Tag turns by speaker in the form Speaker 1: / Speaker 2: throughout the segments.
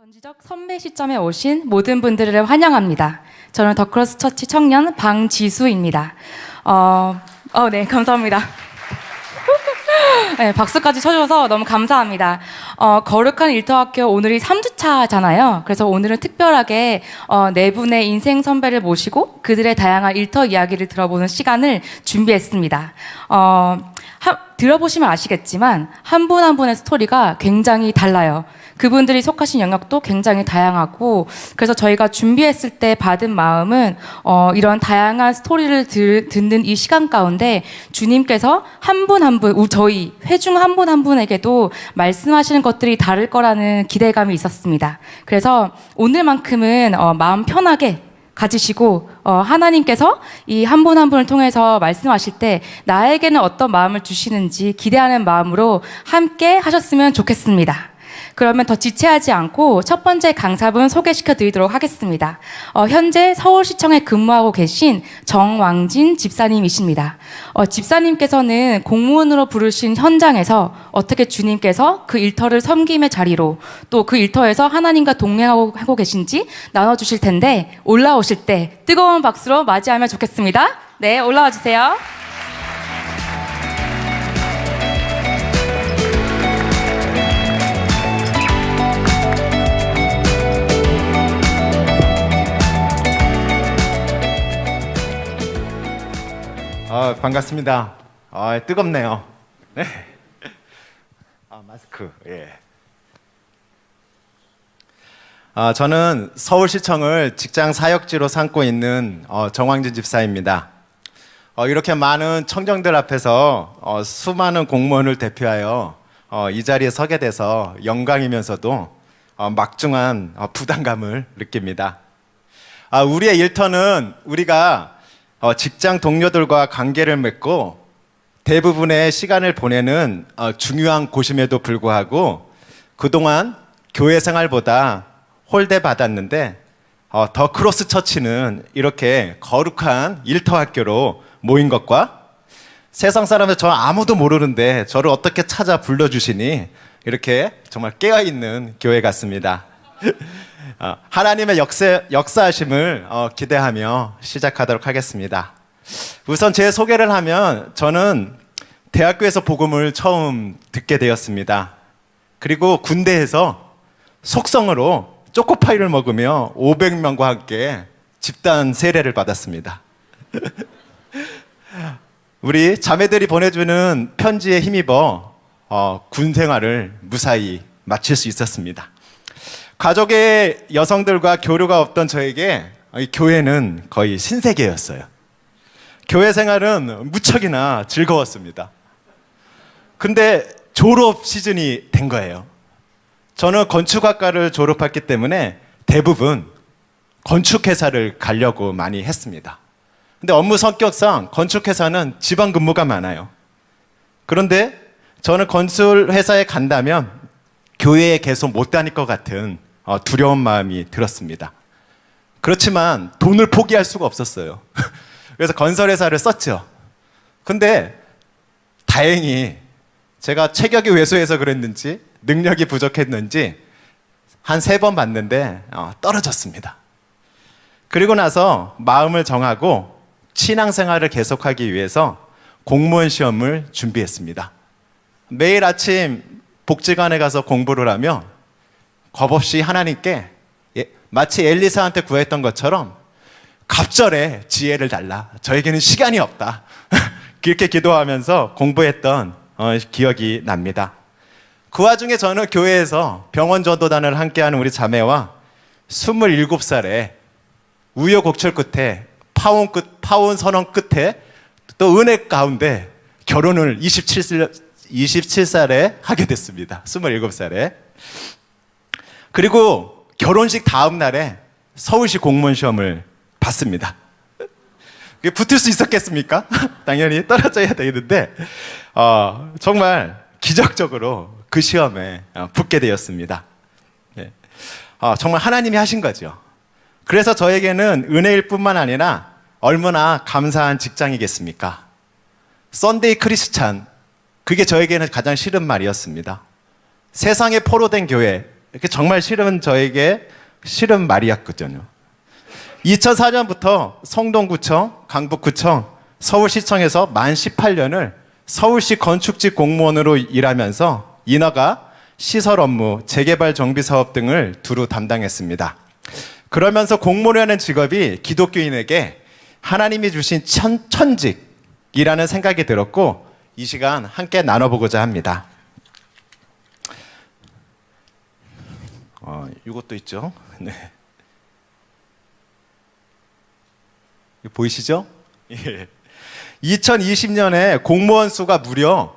Speaker 1: 전지적 선배 시점에 오신 모든 분들을 환영합니다. 저는 더크로스 처치 청년 방지수입니다. 네, 감사합니다. 네, 박수까지 쳐주셔서 너무 감사합니다. 거룩한 일터학교 오늘이 3주차잖아요. 그래서 오늘은 특별하게 네 분의 인생 선배를 모시고 그들의 다양한 일터 이야기를 들어보는 시간을 준비했습니다. 들어보시면 아시겠지만 한 분 한 분의 스토리가 굉장히 달라요. 그분들이 속하신 영역도 굉장히 다양하고, 그래서 저희가 준비했을 때 받은 마음은 이런 다양한 스토리를 듣는 이 시간 가운데 주님께서 한 분 한 분, 저희 회중 한 분 한 분에게도 말씀하시는 것들이 다를 거라는 기대감이 있었습니다. 그래서 오늘만큼은 마음 편하게 가지시고 하나님께서 이 한 분 한 분을 통해서 말씀하실 때 나에게는 어떤 마음을 주시는지 기대하는 마음으로 함께 하셨으면 좋겠습니다. 그러면 더 지체하지 않고 첫 번째 강사분 소개시켜 드리도록 하겠습니다. 현재 서울시청에 근무하고 계신 정왕진 집사님이십니다. 집사님께서는 공무원으로 부르신 현장에서 어떻게 주님께서 그 일터를 섬김의 자리로 또 그 일터에서 하나님과 동행하고 계신지 나눠주실 텐데, 올라오실 때 뜨거운 박수로 맞이하면 좋겠습니다. 네, 올라와 주세요.
Speaker 2: 반갑습니다. 뜨겁네요. 네. 마스크. 예. 저는 서울시청을 직장 사역지로 삼고 있는 정왕진 집사입니다. 이렇게 많은 청정들 앞에서 수많은 공무원을 대표하여 이 자리에 서게 돼서 영광이면서도 막중한 부담감을 느낍니다. 우리의 일터는 우리가 직장 동료들과 관계를 맺고 대부분의 시간을 보내는 중요한 곳임에도 불구하고 그동안 교회 생활보다 홀대받았는데 더 크로스 처치는 이렇게 거룩한 일터 학교로 모인 것과 세상 사람들 저 아무도 모르는데 저를 어떻게 찾아 불러주시니 이렇게 정말 깨어있는 교회 같습니다. 하나님의 역사하심을 기대하며 시작하도록 하겠습니다. 우선 제 소개를 하면 저는 대학교에서 복음을 처음 듣게 되었습니다. 그리고 군대에서 속성으로 초코파이를 먹으며 500명과 함께 집단 세례를 받았습니다. 우리 자매들이 보내주는 편지에 힘입어 군 생활을 무사히 마칠 수 있었습니다. 가족의 여성들과 교류가 없던 저에게 교회는 거의 신세계였어요. 교회 생활은 무척이나 즐거웠습니다. 근데 졸업 시즌이 된 거예요. 저는 건축학과를 졸업했기 때문에 대부분 건축회사를 가려고 많이 했습니다. 근데 업무 성격상 건축회사는 지방 근무가 많아요. 그런데 저는 건설회사에 간다면 교회에 계속 못 다닐 것 같은 두려운 마음이 들었습니다. 그렇지만 돈을 포기할 수가 없었어요. 그래서 건설회사를 썼죠. 근데 다행히 제가 체격이 왜소해서 그랬는지 능력이 부족했는지 한 3번 봤는데 떨어졌습니다. 그리고 나서 마음을 정하고 신앙생활을 계속하기 위해서 공무원 시험을 준비했습니다. 매일 아침 복지관에 가서 공부를 하며 겁 없이 하나님께 마치 엘리사한테 구했던 것처럼 갑절에 지혜를 달라. 저에게는 시간이 없다. 그렇게 기도하면서 공부했던 기억이 납니다. 그 와중에 저는 교회에서 병원 전도단을 함께하는 우리 자매와 27살에 우여곡절 끝에 파혼 선언 끝에 또 은혜 가운데 결혼을 27살에 하게 됐습니다. 27살에. 그리고 결혼식 다음 날에 서울시 공무원 시험을 봤습니다. 붙을 수 있었겠습니까? 당연히 떨어져야 되는데 정말 기적적으로 그 시험에 붙게 되었습니다. 네. 정말 하나님이 하신 거죠. 그래서 저에게는 은혜일 뿐만 아니라 얼마나 감사한 직장이겠습니까? 썬데이 크리스찬, 그게 저에게는 가장 싫은 말이었습니다. 세상에 포로된 교회, 이렇게 정말 저에게 싫은 말이었거든요. 2004년부터 성동구청, 강북구청, 서울시청에서 만 18년을 서울시 건축직 공무원으로 일하면서 인허가, 시설 업무, 재개발 정비 사업 등을 두루 담당했습니다. 그러면서 공무원이라는 직업이 기독교인에게 하나님이 주신 천직이라는 생각이 들었고 이 시간 함께 나눠보고자 합니다. 이것도 있죠. 네. 이거 보이시죠? 예. 2020년에 공무원 수가 무려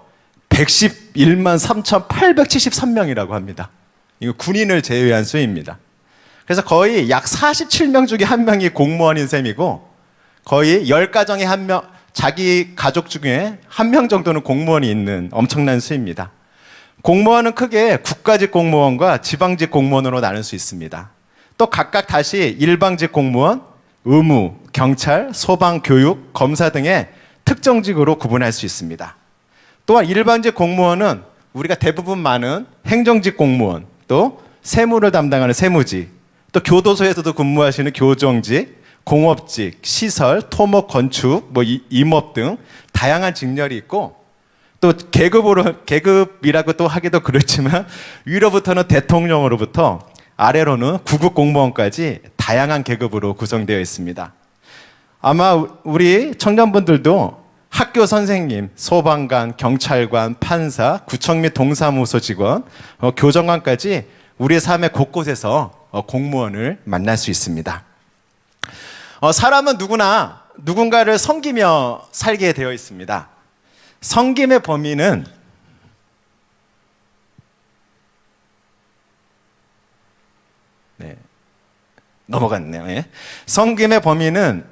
Speaker 2: 111만 3,873명이라고 합니다. 이거 군인을 제외한 수입니다. 그래서 거의 약 47명 중에 한 명이 공무원인 셈이고 거의 10가정에 한 명, 자기 가족 중에 한 명 정도는 공무원이 있는 엄청난 수입니다. 공무원은 크게 국가직 공무원과 지방직 공무원으로 나눌 수 있습니다. 또 각각 다시 일방직 공무원, 의무, 경찰, 소방, 교육, 검사 등의 특정직으로 구분할 수 있습니다. 또한 일반직 공무원은 우리가 대부분 많은 행정직 공무원, 또 세무를 담당하는 세무직, 또 교도소에서도 근무하시는 교정직, 공업직, 시설, 토목, 건축, 임업 등 다양한 직렬이 있고 또 계급이라고 또 하기도 그렇지만 위로부터는 대통령으로부터 아래로는 구급 공무원까지 다양한 계급으로 구성되어 있습니다. 아마 우리 청년분들도 학교 선생님, 소방관, 경찰관, 판사, 구청 및 동사무소 직원, 교정관까지 우리의 삶의 곳곳에서 공무원을 만날 수 있습니다. 사람은 누구나 누군가를 섬기며 살게 되어 있습니다. 섬김의 범위는 넘어갔네요. 예. 섬김의 범위는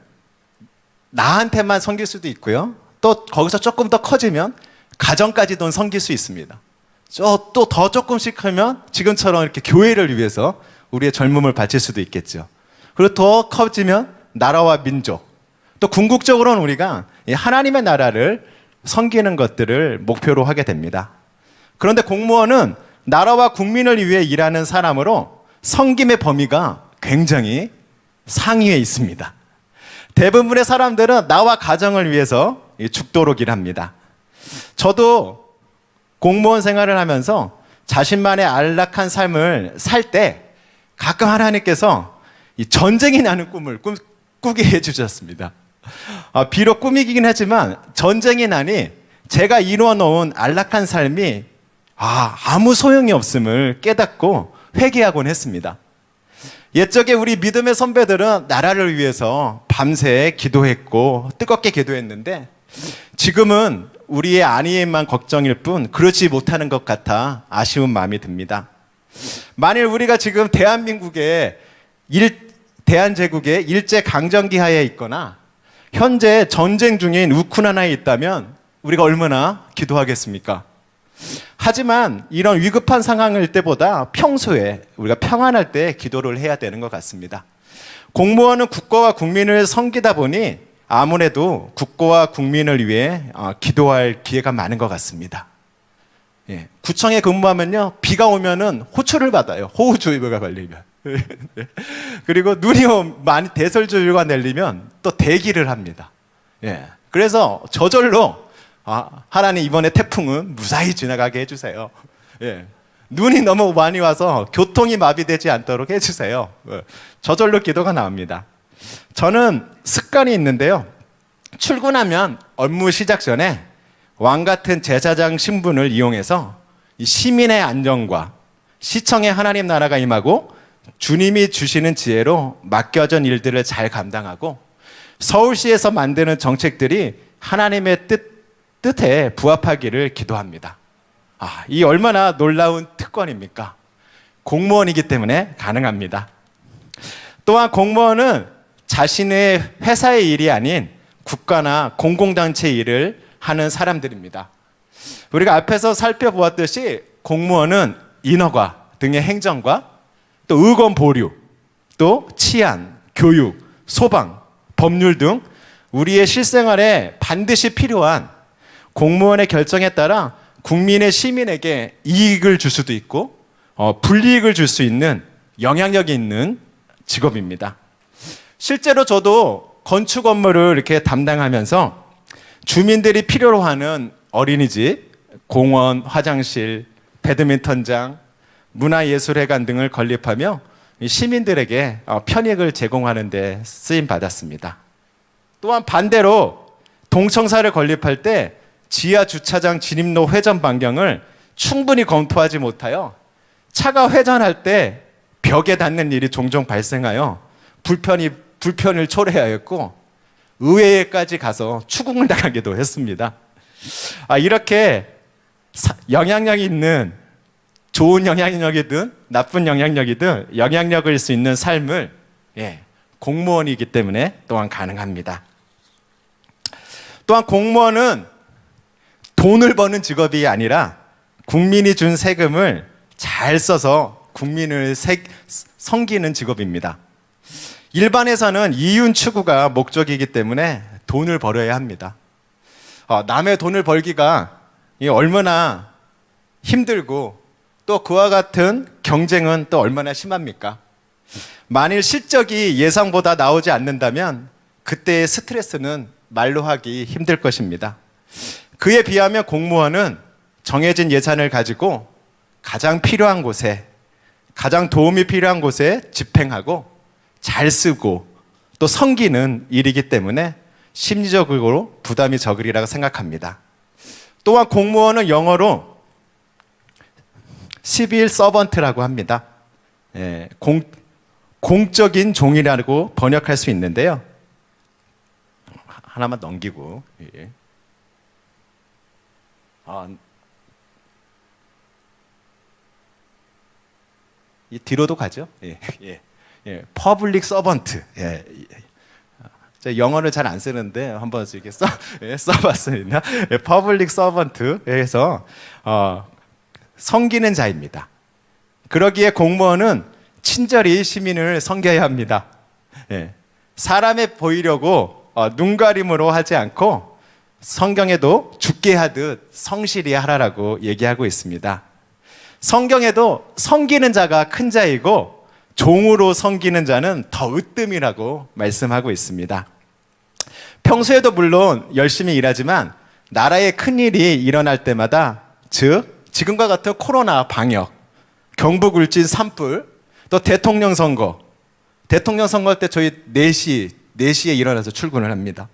Speaker 2: 나한테만 섬길 수도 있고요. 또 거기서 조금 더 커지면 가정까지도 섬길 수 있습니다. 또 더 조금씩 크면 지금처럼 이렇게 교회를 위해서 우리의 젊음을 바칠 수도 있겠죠. 그리고 더 커지면 나라와 민족, 또 궁극적으로는 우리가 하나님의 나라를 섬기는 것들을 목표로 하게 됩니다. 그런데 공무원은 나라와 국민을 위해 일하는 사람으로 섬김의 범위가 굉장히 상위에 있습니다. 대부분의 사람들은 나와 가정을 위해서 죽도록 일합니다. 저도 공무원 생활을 하면서 자신만의 안락한 삶을 살 때 가끔 하나님께서 이 전쟁이 나는 꿈을 꾸게 해주셨습니다. 비록 꿈이긴 하지만 전쟁이 나니 제가 이루어놓은 안락한 삶이 아무 소용이 없음을 깨닫고 회개하곤 했습니다. 옛적에 우리 믿음의 선배들은 나라를 위해서 밤새 기도했고 뜨겁게 기도했는데 지금은 우리의 안위에만 걱정일 뿐 그렇지 못하는 것 같아 아쉬운 마음이 듭니다. 만일 우리가 지금 대한제국의 일제강점기 하에 있거나 현재 전쟁 중인 우크라이나에 있다면 우리가 얼마나 기도하겠습니까? 하지만 이런 위급한 상황일 때보다 평소에 우리가 평안할 때 기도를 해야 되는 것 같습니다. 공무원은 국가와 국민을 섬기다 보니 아무래도 국가와 국민을 위해 기도할 기회가 많은 것 같습니다. 예, 구청에 근무하면요 비가 오면은 호출을 받아요. 호우주의보가 걸리면. 그리고 눈이 많이 대설주의가 내리면 또 대기를 합니다. 예, 그래서 저절로 하나님 이번에 태풍은 무사히 지나가게 해주세요. 예, 눈이 너무 많이 와서 교통이 마비되지 않도록 해주세요. 저절로 기도가 나옵니다. 저는 습관이 있는데요. 출근하면 업무 시작 전에 왕 같은 제사장 신분을 이용해서 시민의 안전과 시청의 하나님 나라가 임하고 주님이 주시는 지혜로 맡겨진 일들을 잘 감당하고 서울시에서 만드는 정책들이 하나님의 뜻에 부합하기를 기도합니다. 이 얼마나 놀라운 특권입니까? 공무원이기 때문에 가능합니다. 또한 공무원은 자신의 회사의 일이 아닌 국가나 공공단체 일을 하는 사람들입니다. 우리가 앞에서 살펴보았듯이 공무원은 인허가 등의 행정과 또 의권 보류, 또 치안, 교육, 소방, 법률 등 우리의 실생활에 반드시 필요한 공무원의 결정에 따라 국민의 시민에게 이익을 줄 수도 있고 불이익을 줄 수 있는 영향력이 있는 직업입니다. 실제로 저도 건축 업무를 이렇게 담당하면서 주민들이 필요로 하는 어린이집, 공원, 화장실, 배드민턴장, 문화예술회관 등을 건립하며 시민들에게 편익을 제공하는 데 쓰임 받았습니다. 또한 반대로 동청사를 건립할 때 지하 주차장 진입로 회전 반경을 충분히 검토하지 못하여 차가 회전할 때 벽에 닿는 일이 종종 발생하여 불편을 초래하였고 의회에까지 가서 추궁을 당하기도 했습니다. 이렇게 영향력이 있는 좋은 영향력이든 나쁜 영향력이든 영향력을 줄 수 있는 삶을 공무원이기 때문에 또한 가능합니다. 또한 공무원은 돈을 버는 직업이 아니라 국민이 준 세금을 잘 써서 국민을 섬기는 직업입니다. 일반에서는 이윤 추구가 목적이기 때문에 돈을 벌어야 합니다. 남의 돈을 벌기가 얼마나 힘들고 또 그와 같은 경쟁은 또 얼마나 심합니까? 만일 실적이 예상보다 나오지 않는다면 그때의 스트레스는 말로 하기 힘들 것입니다. 그에 비하면 공무원은 정해진 예산을 가지고 가장 필요한 곳에, 가장 도움이 필요한 곳에 집행하고 잘 쓰고 또 섬기는 일이기 때문에 심리적으로 부담이 적으리라고 생각합니다. 또한 공무원은 영어로 시빌 서번트라고 합니다. 공적인 종이라고 번역할 수 있는데요. 하나만 넘기고. 이 뒤로도 가죠. 퍼블릭 서번트. 영어를 잘 안 쓰는데 한번 이렇게 써봤습니다. 퍼블릭 서번트에서 섬기는 자입니다. 그러기에 공무원은 친절히 시민을 섬겨야 합니다. 사람에 보이려고 눈가림으로 하지 않고 성경에도 죽게 하듯 성실히 하라라고 얘기하고 있습니다. 성경에도 섬기는 자가 큰 자이고 종으로 섬기는 자는 더 으뜸이라고 말씀하고 있습니다. 평소에도 물론 열심히 일하지만 나라에 큰일이 일어날 때마다 즉 지금과 같은 코로나 방역, 경북울진 산불, 또 대통령 선거 때 저희 4시에 일어나서 출근을 합니다.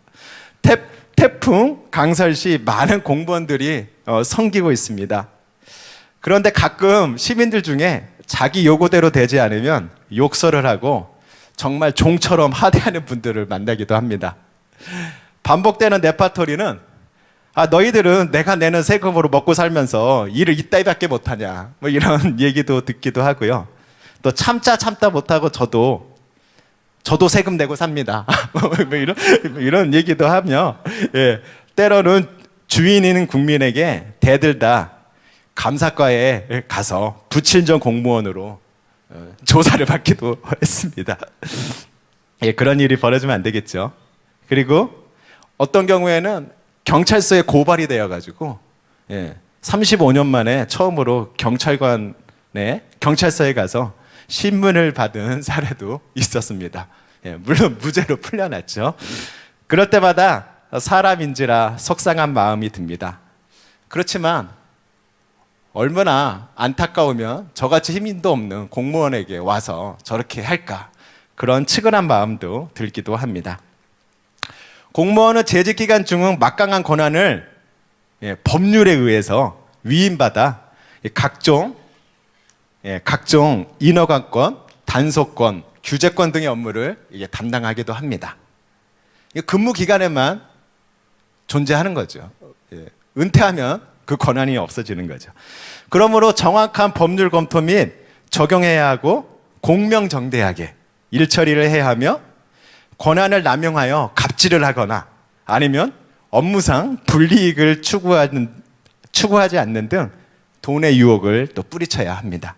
Speaker 2: 태풍, 강설시 많은 공무원들이 섬기고 있습니다. 그런데 가끔 시민들 중에 자기 요구대로 되지 않으면 욕설을 하고 정말 종처럼 하대하는 분들을 만나기도 합니다. 반복되는 레파토리는 너희들은 내가 내는 세금으로 먹고 살면서 일을 이따위밖에 못하냐 뭐 이런 얘기도 듣기도 하고요. 또 참다 못하고 저도 세금 내고 삽니다. 뭐 이런 얘기도 하며 때로는 주인인 국민에게 대들다 감사과에 가서 부친정 공무원으로 조사를 받기도 했습니다. 그런 일이 벌어지면 안 되겠죠. 그리고 어떤 경우에는 경찰서에 고발이 되어가지고 35년 만에 처음으로 경찰서에 가서 신문을 받은 사례도 있었습니다. 물론 무죄로 풀려났죠. 그럴 때마다 사람인지라 속상한 마음이 듭니다. 그렇지만 얼마나 안타까우면 저같이 힘도 없는 공무원에게 와서 저렇게 할까 그런 측은한 마음도 들기도 합니다. 공무원은 재직 기간 중은 막강한 권한을 법률에 의해서 위임받아 각종 인허가권, 단속권, 규제권 등의 업무를 담당하기도 합니다. 근무 기간에만 존재하는 거죠. 은퇴하면 그 권한이 없어지는 거죠. 그러므로 정확한 법률 검토 및 적용해야 하고 공명정대하게 일 처리를 해야 하며 권한을 남용하여 갑질을 하거나 아니면 업무상 불이익을 추구하지 않는 등 돈의 유혹을 또 뿌리쳐야 합니다.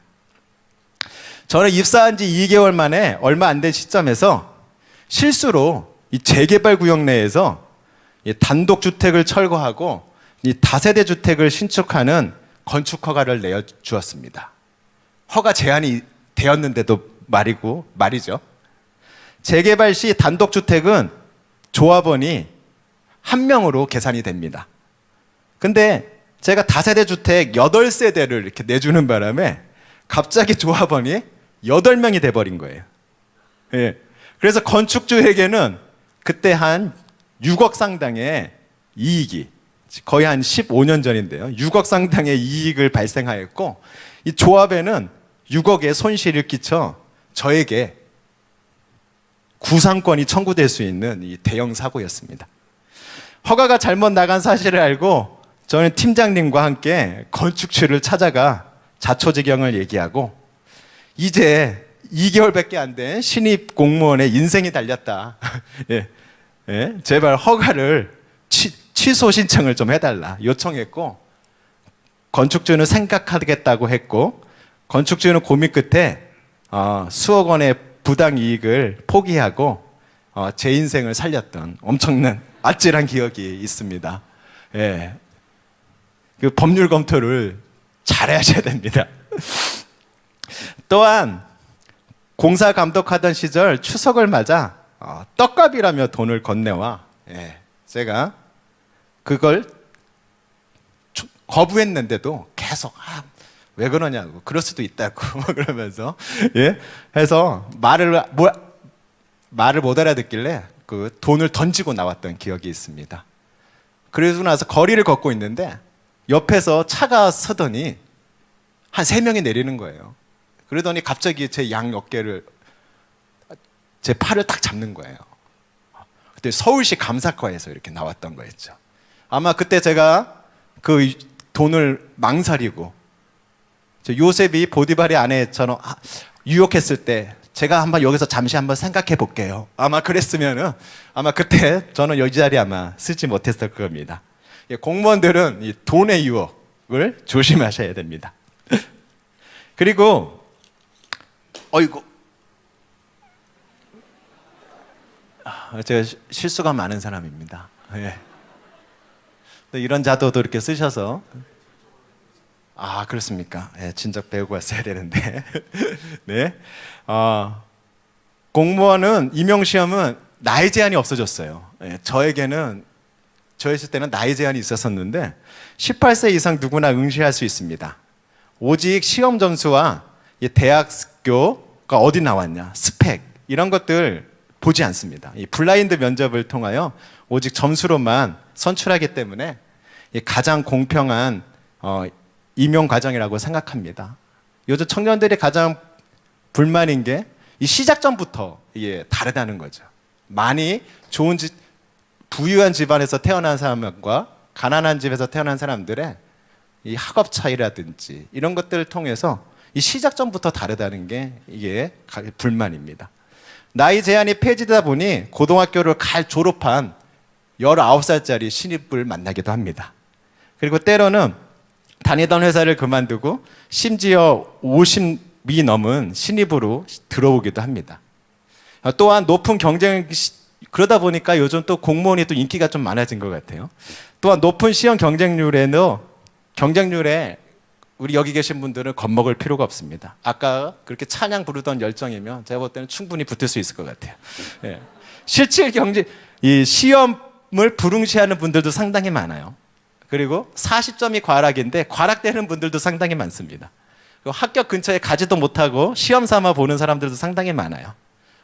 Speaker 2: 저는 입사한 지 2개월 만에 얼마 안 된 시점에서 실수로 이 재개발 구역 내에서 단독주택을 철거하고 이 다세대 주택을 신축하는 건축 허가를 내주었습니다. 허가 제한이 되었는데도 말이죠. 재개발 시 단독주택은 조합원이 한 명으로 계산이 됩니다. 근데 제가 다세대 주택 8세대를 이렇게 내주는 바람에 갑자기 조합원이 8명이 돼버린 거예요. 예. 그래서 건축주에게는 그때 한 6억 상당의 이익이, 거의 한 15년 전인데요. 6억 상당의 이익을 발생하였고, 이 조합에는 6억의 손실을 끼쳐 저에게 구상권이 청구될 수 있는 이 대형 사고였습니다. 허가가 잘못 나간 사실을 알고 저는 팀장님과 함께 건축주를 찾아가 자초지경을 얘기하고, 이제 2개월밖에 안 된 신입 공무원의 인생이 달렸다. 예. 예. 제발 허가를 취소 신청을 좀 해달라 요청했고, 건축주는 생각하겠다고 했고, 건축주는 고민 끝에 수억 원의 부당 이익을 포기하고 제 인생을 살렸던 엄청난 아찔한 기억이 있습니다. 예. 그 법률 검토를 잘 하셔야 됩니다. 또한 공사 감독하던 시절 추석을 맞아 떡값이라며 돈을 건네와, 예, 제가 그걸 거부했는데도 계속 왜 그러냐고, 그럴 수도 있다고 그러면서, 예, 해서 말을 못 알아듣길래 그 돈을 던지고 나왔던 기억이 있습니다. 그러고 나서 거리를 걷고 있는데 옆에서 차가 서더니 한 3명이 내리는 거예요. 그러더니 갑자기 제 양 어깨를, 제 팔을 딱 잡는 거예요. 그때 서울시 감사과에서 이렇게 나왔던 거였죠. 아마 그때 제가 그 돈을 망설이고, 요셉이 보디발의 아내처럼 유혹했을 때 제가 한번 여기서 잠시 한번 생각해 볼게요, 아마 그랬으면은 아마 그때 저는 여기 자리 아마 쓰지 못했을 겁니다. 공무원들은 이 돈의 유혹을 조심하셔야 됩니다. 그리고 제가 실수가 많은 사람입니다. 예. 이런 자도도 이렇게 쓰셔서, 그렇습니까? 예, 진작 배우고 왔어야 되는데. 네. 공무원은 임용시험은 나이 제한이 없어졌어요. 예, 저였을 때는 나이 제한이 있었었는데 18세 이상 누구나 응시할 수 있습니다. 오직 시험 점수와 대학교가 어디 나왔냐, 스펙 이런 것들 보지 않습니다. 이 블라인드 면접을 통하여 오직 점수로만 선출하기 때문에 가장 공평한 임용 과정이라고 생각합니다. 요즘 청년들이 가장 불만인 게 이 시작 전부터 이게 다르다는 거죠. 많이 부유한 집안에서 태어난 사람과 가난한 집에서 태어난 사람들의 이 학업 차이라든지 이런 것들을 통해서 이 시작 전부터 다르다는 게 이게 불만입니다. 나이 제한이 폐지되다 보니 고등학교를 졸업한 19살짜리 신입을 만나기도 합니다. 그리고 때로는 다니던 회사를 그만두고 심지어 50이 넘은 신입으로 들어오기도 합니다. 또한 높은 그러다 보니까 요즘 또 공무원이 또 인기가 좀 많아진 것 같아요. 또한 높은 시험 경쟁률에 우리 여기 계신 분들은 겁먹을 필요가 없습니다. 아까 그렇게 찬양 부르던 열정이면 제가 볼 때는 충분히 붙을 수 있을 것 같아요. 예. 이 시험을 불응시하는 분들도 상당히 많아요. 그리고 40점이 과락인데 과락되는 분들도 상당히 많습니다. 합격 근처에 가지도 못하고 시험 삼아 보는 사람들도 상당히 많아요.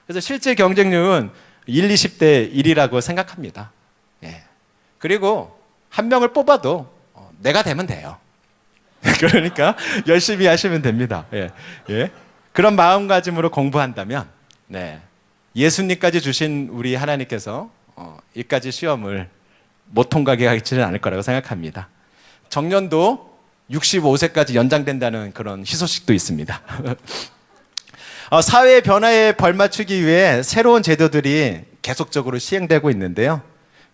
Speaker 2: 그래서 실제 경쟁률은 20대 1이라고 생각합니다. 예. 그리고 한 명을 뽑아도 내가 되면 돼요. 그러니까 열심히 하시면 됩니다. 예. 예. 그런 마음가짐으로 공부한다면, 네, 예수님까지 주신 우리 하나님께서 이까지 시험을 못 통과하게 하지는 않을 거라고 생각합니다. 정년도 65세까지 연장된다는 그런 희소식도 있습니다. 사회의 변화에 벌맞추기 위해 새로운 제도들이 계속적으로 시행되고 있는데요.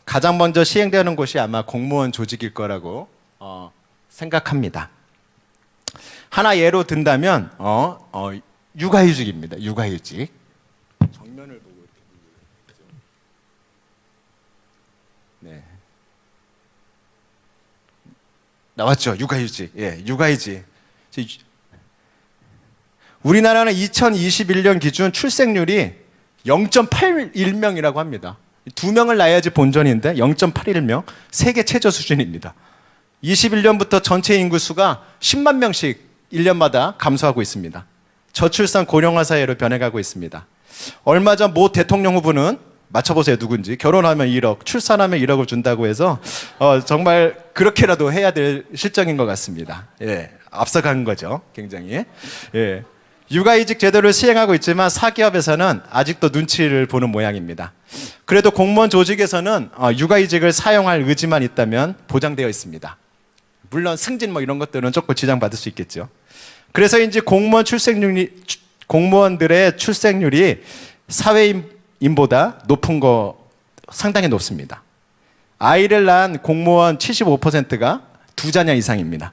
Speaker 2: 가장 먼저 시행되는 곳이 아마 공무원 조직일 거라고 생각합니다. 하나 예로 든다면 육아휴직입니다. 육아휴직. 정면을 보고 이렇게. 네. 나왔죠. 육아휴직. 예, 육아휴직. 우리나라는 2021년 기준 출생률이 0.81명이라고 합니다. 2명을 낳아야지 본전인데 0.81명, 세계 최저 수준입니다. 21년부터 전체 인구 수가 10만 명씩 1년마다 감소하고 있습니다. 저출산 고령화 사회로 변해가고 있습니다. 얼마 전 모 대통령 후보는 맞춰보세요, 누군지. 결혼하면 1억, 출산하면 1억을 준다고 해서 정말 그렇게라도 해야 될 실정인 것 같습니다. 예, 앞서간 거죠, 굉장히. 예. 육아이직 제도를 시행하고 있지만 사기업에서는 아직도 눈치를 보는 모양입니다. 그래도 공무원 조직에서는 육아이직을 사용할 의지만 있다면 보장되어 있습니다. 물론 승진 뭐 이런 것들은 조금 지장받을 수 있겠죠. 그래서인지 공무원들의 출생률이 사회인보다 높은 거 상당히 높습니다. 아이를 낳은 공무원 75%가 2자녀 이상입니다.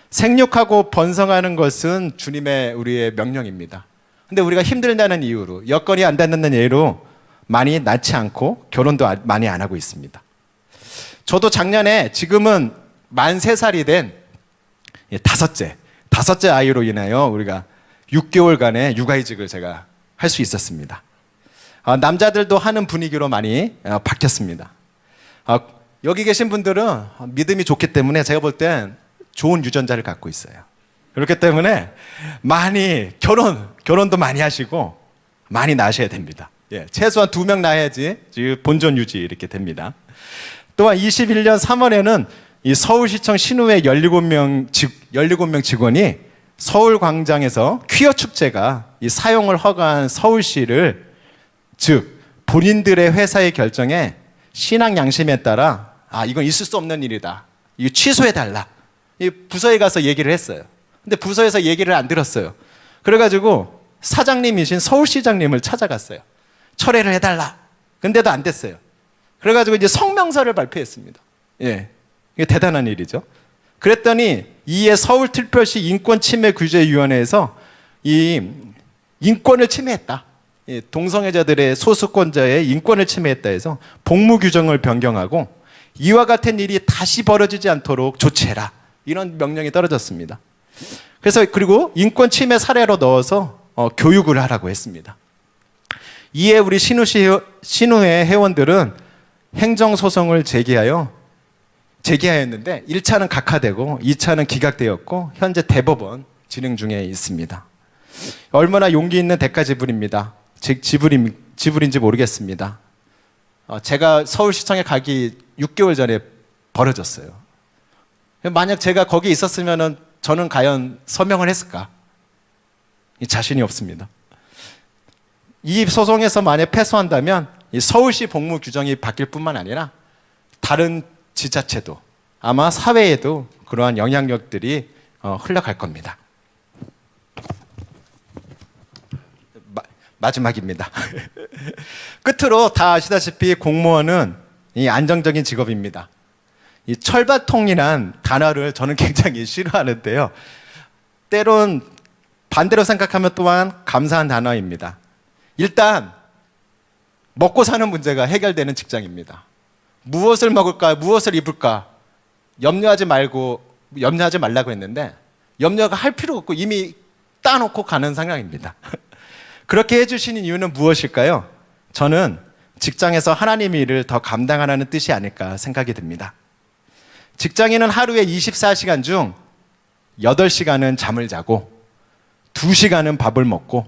Speaker 2: 생육하고 번성하는 것은 주님의 우리의 명령입니다. 근데 우리가 힘들다는 이유로, 여건이 안 닿는 예로 많이 낳지 않고 결혼도 많이 안 하고 있습니다. 저도 작년에 지금은 만 3살이 된 다섯째 아이로 인하여 우리가 6개월간의 육아이직을 제가 할 수 있었습니다. 남자들도 하는 분위기로 많이 바뀌었습니다. 여기 계신 분들은 믿음이 좋기 때문에 제가 볼 땐 좋은 유전자를 갖고 있어요. 그렇기 때문에 많이 결혼도 많이 하시고 많이 낳으셔야 됩니다. 예, 최소한 2명 낳아야지 본전 유지 이렇게 됩니다. 또한 21년 3월에는 이 서울시청 신우회 17명 직원이 서울광장에서 퀴어 축제가 이 사용을 허가한 서울시를, 즉 본인들의 회사의 결정에 신앙 양심에 따라 이건 있을 수 없는 일이다, 이거 취소해달라, 이 부서에 가서 얘기를 했어요. 근데 부서에서 얘기를 안 들었어요. 그래가지고 사장님이신 서울시장님을 찾아갔어요. 철회를 해달라. 근데도 안 됐어요. 그래가지고 이제 성명서를 발표했습니다. 예, 이게 대단한 일이죠. 그랬더니 이에 서울특별시 인권침해규제위원회에서 이 인권을 침해했다, 동성애자들의 소수권자의 인권을 침해했다 해서 복무 규정을 변경하고 이와 같은 일이 다시 벌어지지 않도록 조치해라, 이런 명령이 떨어졌습니다. 그래서 그리고 인권 침해 사례로 넣어서 교육을 하라고 했습니다. 이에 우리 신우회 회원들은 행정소송을 제기하였는데 1차는 각하되고 2차는 기각되었고 현재 대법원 진행 중에 있습니다. 얼마나 용기 있는 대가 지불입니다. 지불인지 모르겠습니다. 제가 서울시청에 가기 6개월 전에 벌어졌어요. 만약 제가 거기 있었으면 저는 과연 서명을 했을까? 자신이 없습니다. 이 소송에서 만약 패소한다면 이 서울시 복무 규정이 바뀔 뿐만 아니라 다른 지자체도, 아마 사회에도 그러한 영향력들이 흘러갈 겁니다. 마지막입니다. 끝으로 다 아시다시피 공무원은 이 안정적인 직업입니다. 이 철밥통이란 단어를 저는 굉장히 싫어하는데요. 때론 반대로 생각하면 또한 감사한 단어입니다. 일단 먹고 사는 문제가 해결되는 직장입니다. 무엇을 먹을까, 무엇을 입을까 염려하지 말라고 했는데 염려가 할 필요 없고 이미 따놓고 가는 상황입니다. 그렇게 해주시는 이유는 무엇일까요? 저는 직장에서 하나님의 일을 더 감당하라는 뜻이 아닐까 생각이 듭니다. 직장인은 하루에 24시간 중 8시간은 잠을 자고 2시간은 밥을 먹고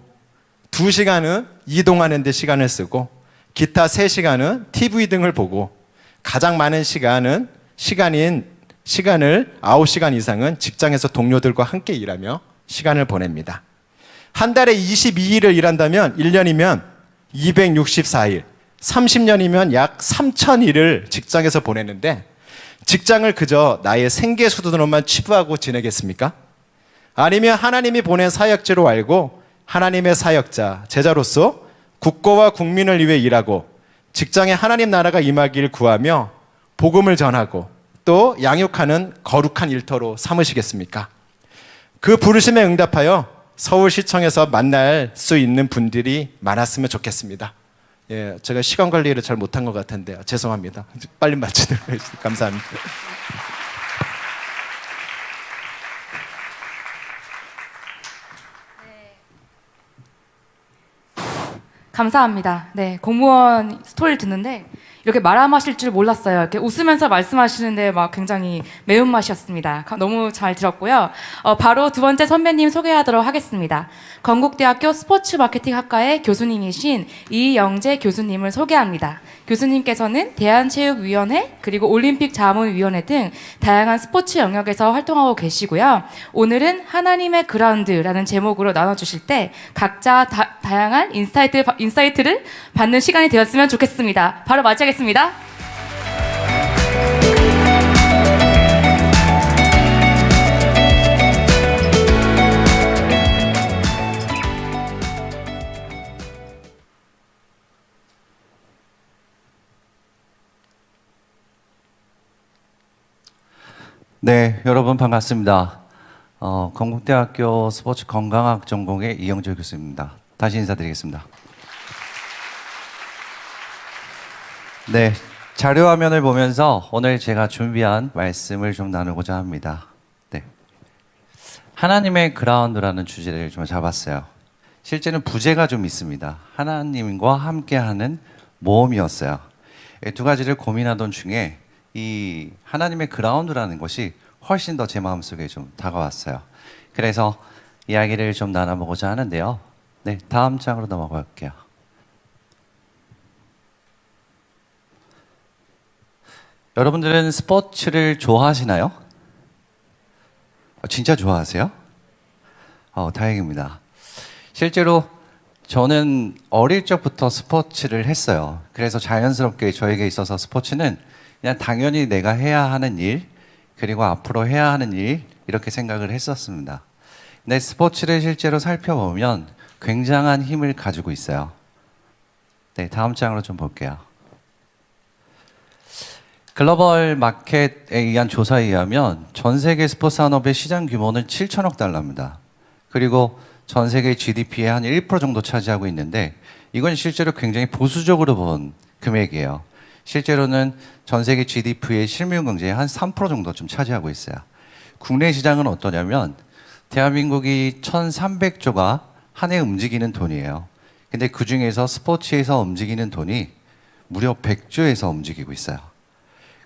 Speaker 2: 2시간은 이동하는 데 시간을 쓰고 기타 3시간은 TV 등을 보고 가장 많은 시간을 9시간 이상은 직장에서 동료들과 함께 일하며 시간을 보냅니다. 한 달에 22일을 일한다면 1년이면 264일, 30년이면 약 3,000일을 직장에서 보내는데 직장을 그저 나의 생계 수단으로만 치부하고 지내겠습니까? 아니면 하나님이 보낸 사역지로 알고 하나님의 사역자, 제자로서 국가와 국민을 위해 일하고 직장에 하나님 나라가 임하길 구하며 복음을 전하고 또 양육하는 거룩한 일터로 삼으시겠습니까? 그 부르심에 응답하여 서울시청에서 만날 수 있는 분들이 많았으면 좋겠습니다. 예, 제가 시간 관리를 잘 못한 것 같은데 죄송합니다. 빨리 마치도록 하겠습니다. 감사합니다.
Speaker 1: 감사합니다. 네, 공무원 스토리를 듣는데 이렇게 말아마실 줄 몰랐어요. 이렇게 웃으면서 말씀하시는데 막 굉장히 매운맛이었습니다. 너무 잘 들었고요. 바로 두 번째 선배님 소개하도록 하겠습니다. 건국대학교 스포츠 마케팅 학과의 교수님이신 이영재 교수님을 소개합니다. 교수님께서는 대한체육위원회 그리고 올림픽 자문위원회 등 다양한 스포츠 영역에서 활동하고 계시고요. 오늘은 하나님의 그라운드라는 제목으로 나눠주실 때 각자 다양한 인사이트를 받는 시간이 되었으면 좋겠습니다. 바로 맞이하겠습니다.
Speaker 3: 네, 여러분 반갑습니다. 건국대학교 스포츠 건강학 전공의 이영재 교수입니다. 다시 인사드리겠습니다. 네, 자료화면을 보면서 오늘 제가 준비한 말씀을 좀 나누고자 합니다. 네, 하나님의 그라운드라는 주제를 좀 잡았어요. 실제는 부제가 좀 있습니다. 하나님과 함께하는 모험이었어요. 이 두 가지를 고민하던 중에 이 하나님의 그라운드라는 것이 훨씬 더 제 마음속에 좀 다가왔어요. 그래서 이야기를 좀 나눠보고자 하는데요. 네, 다음 장으로 넘어가 볼게요. 여러분들은 스포츠를 좋아하시나요? 진짜 좋아하세요? 다행입니다. 실제로 저는 어릴 적부터 스포츠를 했어요. 그래서 자연스럽게 저에게 있어서 스포츠는 그냥 당연히 내가 해야 하는 일, 그리고 앞으로 해야 하는 일, 이렇게 생각을 했었습니다. 근데 스포츠를 실제로 살펴보면 굉장한 힘을 가지고 있어요. 네, 다음 장으로 좀 볼게요. 글로벌 마켓에 의한 조사에 의하면 전 세계 스포츠 산업의 시장 규모는 7천억 달러입니다. 그리고 전 세계 GDP의 한 1% 정도 차지하고 있는데 이건 실제로 굉장히 보수적으로 본 금액이에요. 실제로는 전 세계 GDP의 실무 경제의 한 3% 정도 좀 차지하고 있어요. 국내 시장은 어떠냐면 대한민국이 1,300조가 한 해 움직이는 돈이에요. 근데 그 중에서 스포츠에서 움직이는 돈이 무려 100조에서 움직이고 있어요.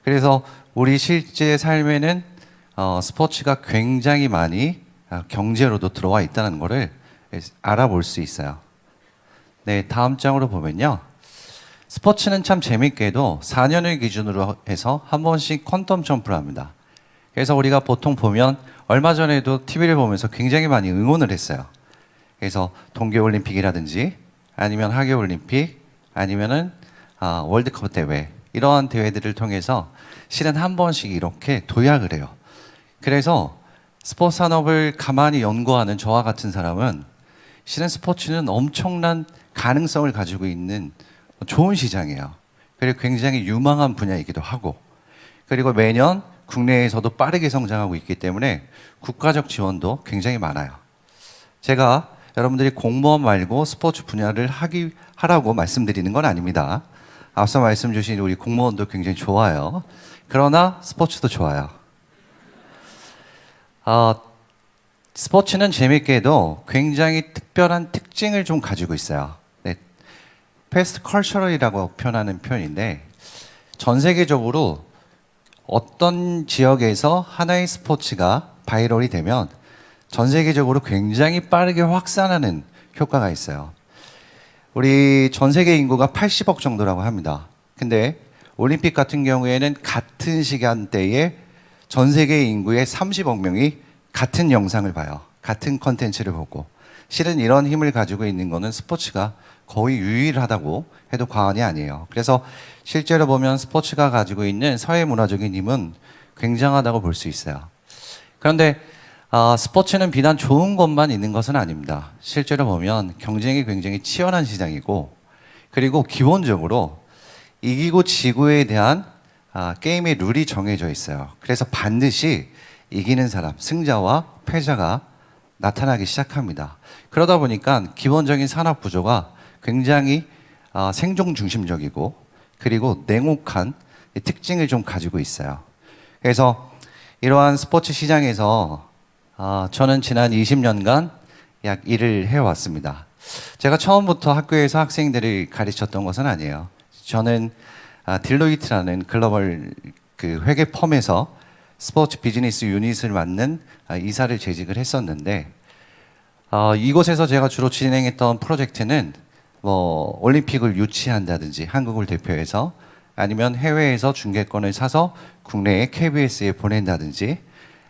Speaker 3: 그래서 우리 실제 삶에는 스포츠가 굉장히 많이 경제로도 들어와 있다는 것을 알아볼 수 있어요. 네, 다음 장으로 보면요. 스포츠는 참 재밌게도 4년을 기준으로 해서 한 번씩 퀀텀 점프를 합니다. 그래서 우리가 보통 보면 얼마 전에도 TV를 보면서 굉장히 많이 응원을 했어요. 그래서 동계올림픽이라든지 아니면 하계올림픽 아니면은 월드컵 대회 이러한 대회들을 통해서 실은 한 번씩 이렇게 도약을 해요. 그래서 스포츠 산업을 가만히 연구하는 저와 같은 사람은 실은 스포츠는 엄청난 가능성을 가지고 있는 좋은 시장이에요. 그리고 굉장히 유망한 분야이기도 하고 그리고 매년 국내에서도 빠르게 성장하고 있기 때문에 국가적 지원도 굉장히 많아요. 제가 여러분들이 공무원 말고 스포츠 분야를 하라고 말씀드리는 건 아닙니다. 앞서 말씀 주신 우리 공무원도 굉장히 좋아요. 그러나 스포츠도 좋아요. 스포츠는 재밌게도 굉장히 특별한 특징을 좀 가지고 있어요. 네. 패스트 컬처럴이라고 표현하는 표현인데 전 세계적으로 어떤 지역에서 하나의 스포츠가 바이럴이 되면 전 세계적으로 굉장히 빠르게 확산하는 효과가 있어요. 우리 전 세계 인구가 80억 정도라고 합니다. 근데 올림픽 같은 경우에는 같은 시간대에 전 세계 인구의 30억 명이 같은 영상을 봐요. 같은 컨텐츠를 보고. 실은 이런 힘을 가지고 있는 거는 스포츠가 거의 유일하다고 해도 과언이 아니에요. 그래서 실제로 보면 스포츠가 가지고 있는 사회 문화적인 힘은 굉장하다고 볼 수 있어요. 그런데 스포츠는 비단 좋은 것만 있는 것은 아닙니다. 실제로 보면 경쟁이 굉장히 치열한 시장이고 그리고 기본적으로 이기고 지고에 대한 게임의 룰이 정해져 있어요. 그래서 반드시 이기는 사람, 승자와 패자가 나타나기 시작합니다. 그러다 보니까 기본적인 산업 구조가 굉장히 생존 중심적이고 그리고 냉혹한 특징을 좀 가지고 있어요. 그래서 이러한 스포츠 시장에서 저는 지난 20년간 약 일을 해왔습니다. 제가 처음부터 학교에서 학생들을 가르쳤던 것은 아니에요. 저는 딜로이트라는 글로벌 그 회계 펌에서 스포츠 비즈니스 유닛을 맡는 이사를 재직을 했었는데 이곳에서 제가 주로 진행했던 프로젝트는 뭐 올림픽을 유치한다든지 한국을 대표해서 아니면 해외에서 중계권을 사서 국내에 KBS에 보낸다든지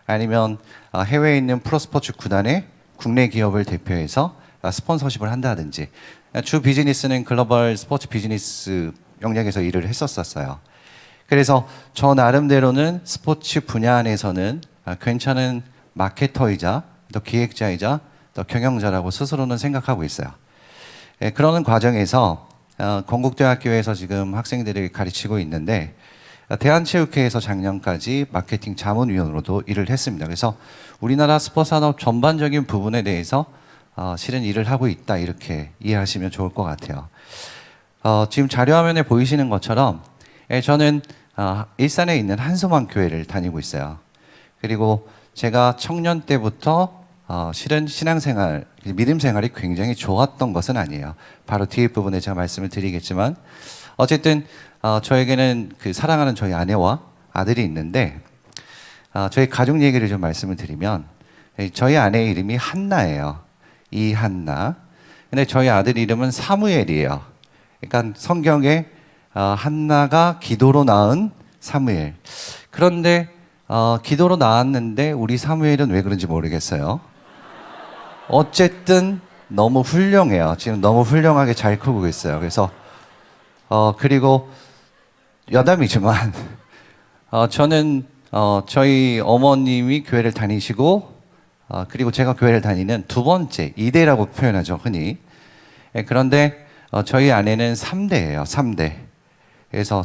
Speaker 3: 아니면 해외에 있는 프로스포츠 구단의 국내 기업을 대표해서 스폰서십을 한다든지 주 비즈니스는 글로벌 스포츠 비즈니스 영역에서 일을 했었어요. 그래서 저 나름대로는 스포츠 분야 안에서는 괜찮은 마케터이자 또 기획자이자 또 경영자라고 스스로는 생각하고 있어요. 그러는 과정에서 건국대학교에서 지금 학생들을 가르치고 있는데 대한체육회에서 작년까지 마케팅 자문위원으로도 일을 했습니다. 그래서 우리나라 스포츠 산업 전반적인 부분에 대해서 실은 일을 하고 있다 이렇게 이해하시면 좋을 것 같아요. 지금 자료화면에 보이시는 것처럼 저는 일산에 있는 한소만 교회를 다니고 있어요. 그리고 제가 청년 때부터 실은 신앙생활, 믿음 생활이 굉장히 좋았던 것은 아니에요. 바로 뒤에 부분에 제가 말씀을 드리겠지만 어쨌든 저에게는 그 사랑하는 저희 아내와 아들이 있는데 저희 가족 얘기를 좀 말씀을 드리면 저희 아내의 이름이 한나예요. 이한나. 근데 저희 아들 이름은 사무엘이에요. 그러니까 성경에 한나가 기도로 낳은 사무엘. 그런데 기도로 낳았는데 우리 사무엘은 왜 그런지 모르겠어요. 어쨌든 너무 훌륭해요. 지금 너무 훌륭하게 잘 크고 있어요. 그래서 그리고 여담이지만 저는 저희 어머님이 교회를 다니시고 그리고 제가 교회를 다니는 두 번째 2대라고 표현하죠, 흔히. 그런데 저희 아내는 3대예요. 3대. 그래서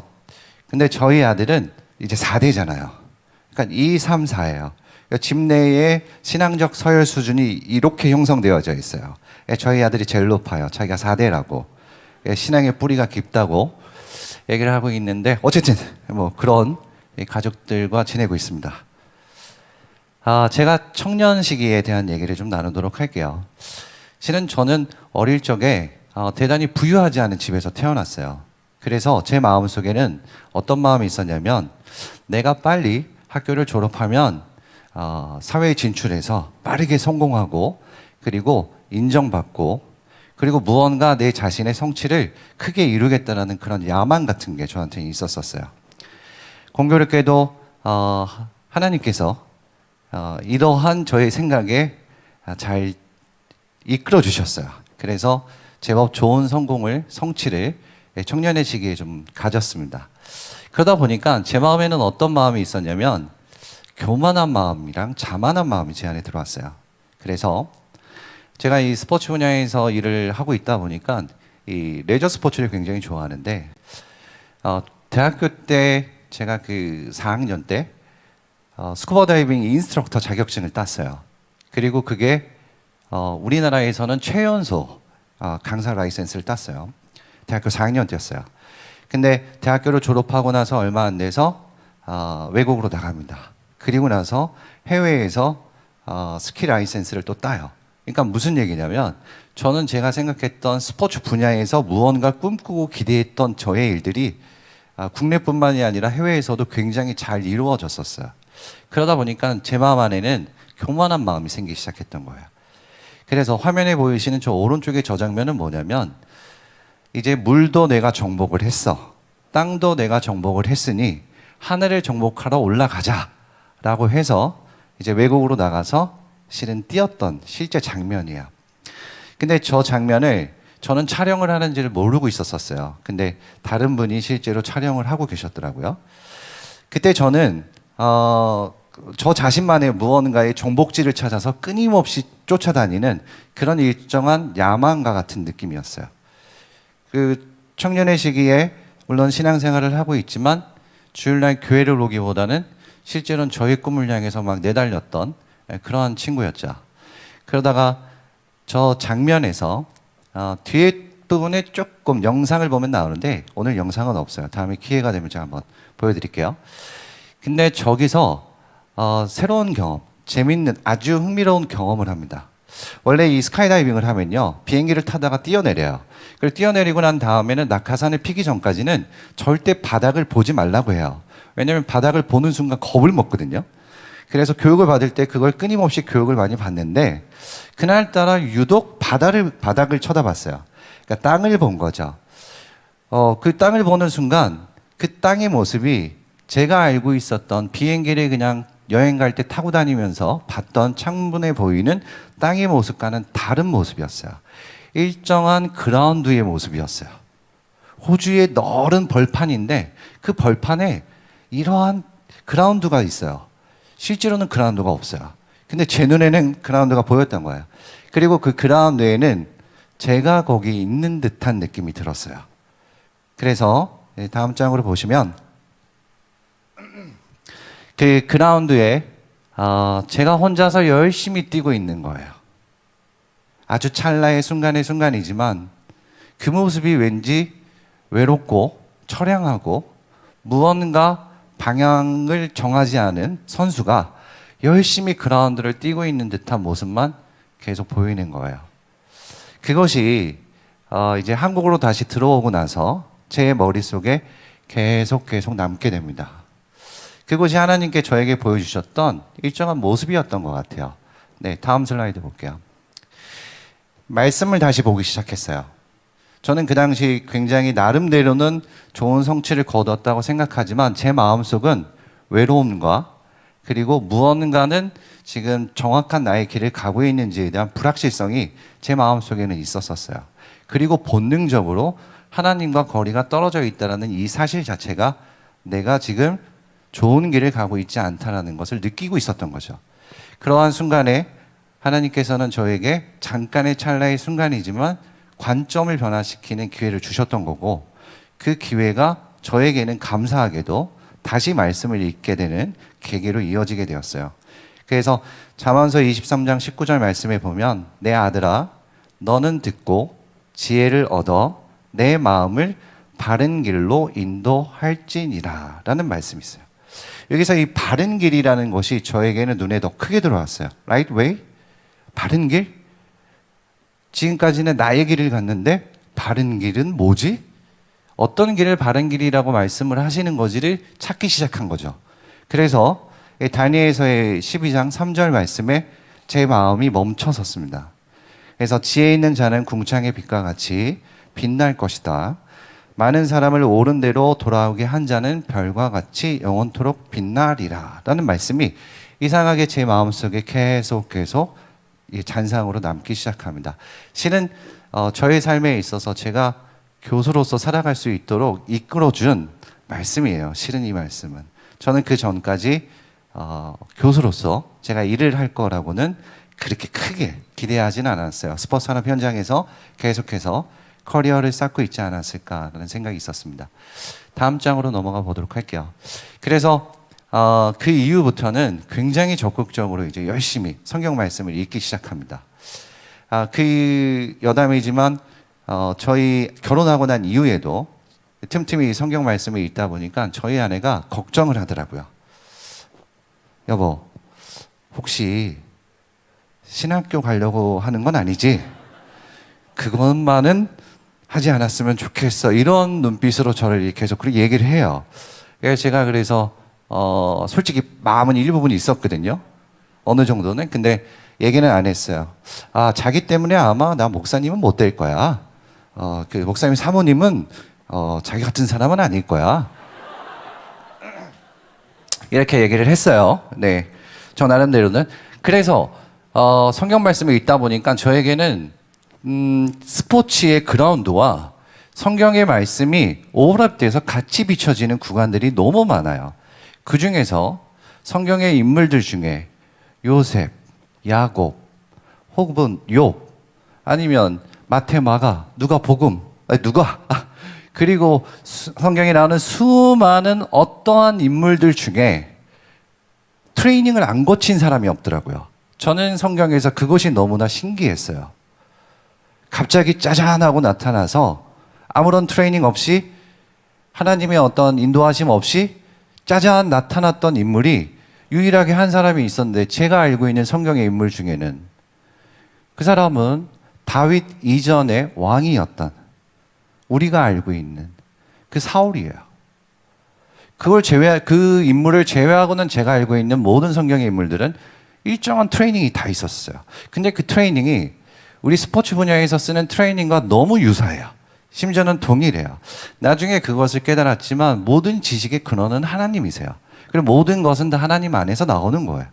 Speaker 3: 근데 저희 아들은 이제 4대잖아요. 그러니까 2, 3, 4예요. 그러니까 집 내에 신앙적 서열 수준이 이렇게 형성되어져 있어요. 저희 아들이 제일 높아요. 자기가 4대라고. 신앙의 뿌리가 깊다고 얘기를 하고 있는데 어쨌든 뭐 그런 가족들과 지내고 있습니다. 제가 청년 시기에 대한 얘기를 좀 나누도록 할게요. 실은 저는 어릴 적에 대단히 부유하지 않은 집에서 태어났어요. 그래서 제 마음속에는 어떤 마음이 있었냐면 내가 빨리 학교를 졸업하면 사회에 진출해서 빠르게 성공하고 그리고 인정받고 그리고 무언가 내 자신의 성취를 크게 이루겠다는 그런 야망 같은 게 저한테 있었어요. 공교롭게도 하나님께서 이러한 저의 생각에 잘 이끌어 주셨어요. 그래서 제법 좋은 성취를 청년의 시기에 좀 가졌습니다. 그러다 보니까 제 마음에는 어떤 마음이 있었냐면 교만한 마음이랑 자만한 마음이 제 안에 들어왔어요. 그래서 제가 이 스포츠 분야에서 일을 하고 있다 보니까 이 레저 스포츠를 굉장히 좋아하는데 대학교 때 제가 그 4학년 때 스쿠버 다이빙 인스트럭터 자격증을 땄어요. 그리고 그게 우리나라에서는 최연소 강사 라이센스를 땄어요. 대학교 4학년 때였어요. 근데 대학교를 졸업하고 나서 얼마 안 돼서 외국으로 나갑니다. 그리고 나서 해외에서 스키 라이센스를 또 따요. 그러니까 무슨 얘기냐면 저는 제가 생각했던 스포츠 분야에서 무언가 꿈꾸고 기대했던 저의 일들이 국내뿐만이 아니라 해외에서도 굉장히 잘 이루어졌었어요. 그러다 보니까 제 마음 안에는 교만한 마음이 생기기 시작했던 거예요. 그래서 화면에 보이시는 저 오른쪽의 저 장면은 뭐냐면 이제 물도 내가 정복을 했어. 땅도 내가 정복을 했으니 하늘을 정복하러 올라가자 라고 해서 이제 외국으로 나가서 실은 뛰었던 실제 장면이에요. 근데 저 장면을 저는 촬영을 하는지를 모르고 있었어요. 근데 다른 분이 실제로 촬영을 하고 계셨더라고요. 그때 저는 저 자신만의 무언가의 정복지를 찾아서 끊임없이 쫓아다니는 그런 일정한 야망과 같은 느낌이었어요. 그 청년의 시기에 물론 신앙생활을 하고 있지만 주일날 교회를 오기보다는 실제로는 저의 꿈을 향해서 막 내달렸던 그러한 친구였죠. 그러다가 저 장면에서 뒤에 부분에 조금 영상을 보면 나오는데 오늘 영상은 없어요. 다음에 기회가 되면 제가 한번 보여드릴게요. 근데 저기서 새로운 경험, 재밌는 아주 흥미로운 경험을 합니다. 원래 이 스카이다이빙을 하면요, 비행기를 타다가 뛰어내려요. 그리고 뛰어내리고 난 다음에는 낙하산을 피기 전까지는 절대 바닥을 보지 말라고 해요. 왜냐하면 바닥을 보는 순간 겁을 먹거든요. 그래서 교육을 받을 때 그걸 끊임없이 교육을 많이 받는데, 그날따라 유독 바닥을 쳐다봤어요. 그러니까 땅을 본 거죠. 그 땅을 보는 순간 그 땅의 모습이 제가 알고 있었던 비행기를 그냥 여행 갈 때 타고 다니면서 봤던 창문에 보이는 땅의 모습과는 다른 모습이었어요. 일정한 그라운드의 모습이었어요. 호주의 넓은 벌판인데 그 벌판에 이러한 그라운드가 있어요. 실제로는 그라운드가 없어요. 근데 제 눈에는 그라운드가 보였던 거예요. 그리고 그 그라운드에는 제가 거기 있는 듯한 느낌이 들었어요. 그래서 다음 장으로 보시면 그 그라운드에 제가 혼자서 열심히 뛰고 있는 거예요. 아주 찰나의 순간의 순간이지만 그 모습이 왠지 외롭고 처량하고 무언가 방향을 정하지 않은 선수가 열심히 그라운드를 뛰고 있는 듯한 모습만 계속 보이는 거예요. 그것이 이제 한국으로 다시 들어오고 나서 제 머릿속에 계속 남게 됩니다. 그것이 하나님께 저에게 보여주셨던 일정한 모습이었던 것 같아요. 네, 다음 슬라이드 볼게요. 말씀을 다시 보기 시작했어요. 저는 그 당시 굉장히 나름대로는 좋은 성취를 거뒀다고 생각하지만 제 마음속은 외로움과 그리고 무언가는 지금 정확한 나의 길을 가고 있는지에 대한 불확실성이 제 마음속에는 있었어요. 그리고 본능적으로 하나님과 거리가 떨어져 있다는 이 사실 자체가 내가 지금 좋은 길을 가고 있지 않다는 것을 느끼고 있었던 거죠. 그러한 순간에 하나님께서는 저에게 잠깐의 찰나의 순간이지만 관점을 변화시키는 기회를 주셨던 거고, 그 기회가 저에게는 감사하게도 다시 말씀을 읽게 되는 계기로 이어지게 되었어요. 그래서 잠언서 23장 19절 말씀에 보면 내 아들아 너는 듣고 지혜를 얻어 내 마음을 바른 길로 인도할지니라 라는 말씀이 있어요. 여기서 이 바른 길이라는 것이 저에게는 눈에 더 크게 들어왔어요. Right way? 바른 길? 지금까지는 나의 길을 갔는데 바른 길은 뭐지? 어떤 길을 바른 길이라고 말씀을 하시는 거지를 찾기 시작한 거죠. 그래서 다니엘서의 12장 3절 말씀에 제 마음이 멈춰섰습니다. 그래서 지혜 있는 자는 궁창의 빛과 같이 빛날 것이다. 많은 사람을 옳은 대로 돌아오게 한 자는 별과 같이 영원토록 빛나리라 라는 말씀이 이상하게 제 마음속에 계속 잔상으로 남기 시작합니다. 실은 저의 삶에 있어서 제가 교수로서 살아갈 수 있도록 이끌어준 말씀이에요. 실은 이 말씀은 저는 그 전까지 교수로서 제가 일을 할 거라고는 그렇게 크게 기대하지는 않았어요. 스포츠 산업 현장에서 계속해서 커리어를 쌓고 있지 않았을까라는 생각이 있었습니다. 다음 장으로 넘어가 보도록 할게요. 그래서 그 이후부터는 굉장히 적극적으로 이제 열심히 성경 말씀을 읽기 시작합니다. 그 여담이지만 저희 결혼하고 난 이후에도 틈틈이 성경 말씀을 읽다 보니까 저희 아내가 걱정을 하더라고요. 여보, 혹시 신학교 가려고 하는 건 아니지? 그것만은 하지 않았으면 좋겠어. 이런 눈빛으로 저를 계속 그렇게 얘기를 해요. 제가 그래서 솔직히 마음은 일부분 있었거든요. 어느 정도는. 근데 얘기는 안 했어요. 자기 때문에 아마 나 목사님은 못 될 거야. 그 목사님 사모님은 자기 같은 사람은 아닐 거야. 이렇게 얘기를 했어요. 네, 저 나름대로는. 그래서 성경 말씀을 읽다 보니까 저에게는 스포츠의 그라운드와 성경의 말씀이 오버랩돼서 같이 비춰지는 구간들이 너무 많아요. 그 중에서 성경의 인물들 중에 요셉, 야곱, 혹은 욥, 아니면 마태, 마가, 누가복음, 그리고 성경에 나오는 수많은 어떠한 인물들 중에 트레이닝을 안 거친 사람이 없더라고요. 저는 성경에서 그것이 너무나 신기했어요. 갑자기 짜잔하고 나타나서 아무런 트레이닝 없이 하나님의 어떤 인도하심 없이 짜잔 나타났던 인물이 유일하게 한 사람이 있었는데, 제가 알고 있는 성경의 인물 중에는 그 사람은 다윗 이전의 왕이었던 우리가 알고 있는 그 사울이에요. 그 인물을 제외하고는 제가 알고 있는 모든 성경의 인물들은 일정한 트레이닝이 다 있었어요. 근데 그 트레이닝이 우리 스포츠 분야에서 쓰는 트레이닝과 너무 유사해요. 심지어는 동일해요. 나중에 그것을 깨달았지만 모든 지식의 근원은 하나님이세요. 그리고 모든 것은 다 하나님 안에서 나오는 거예요.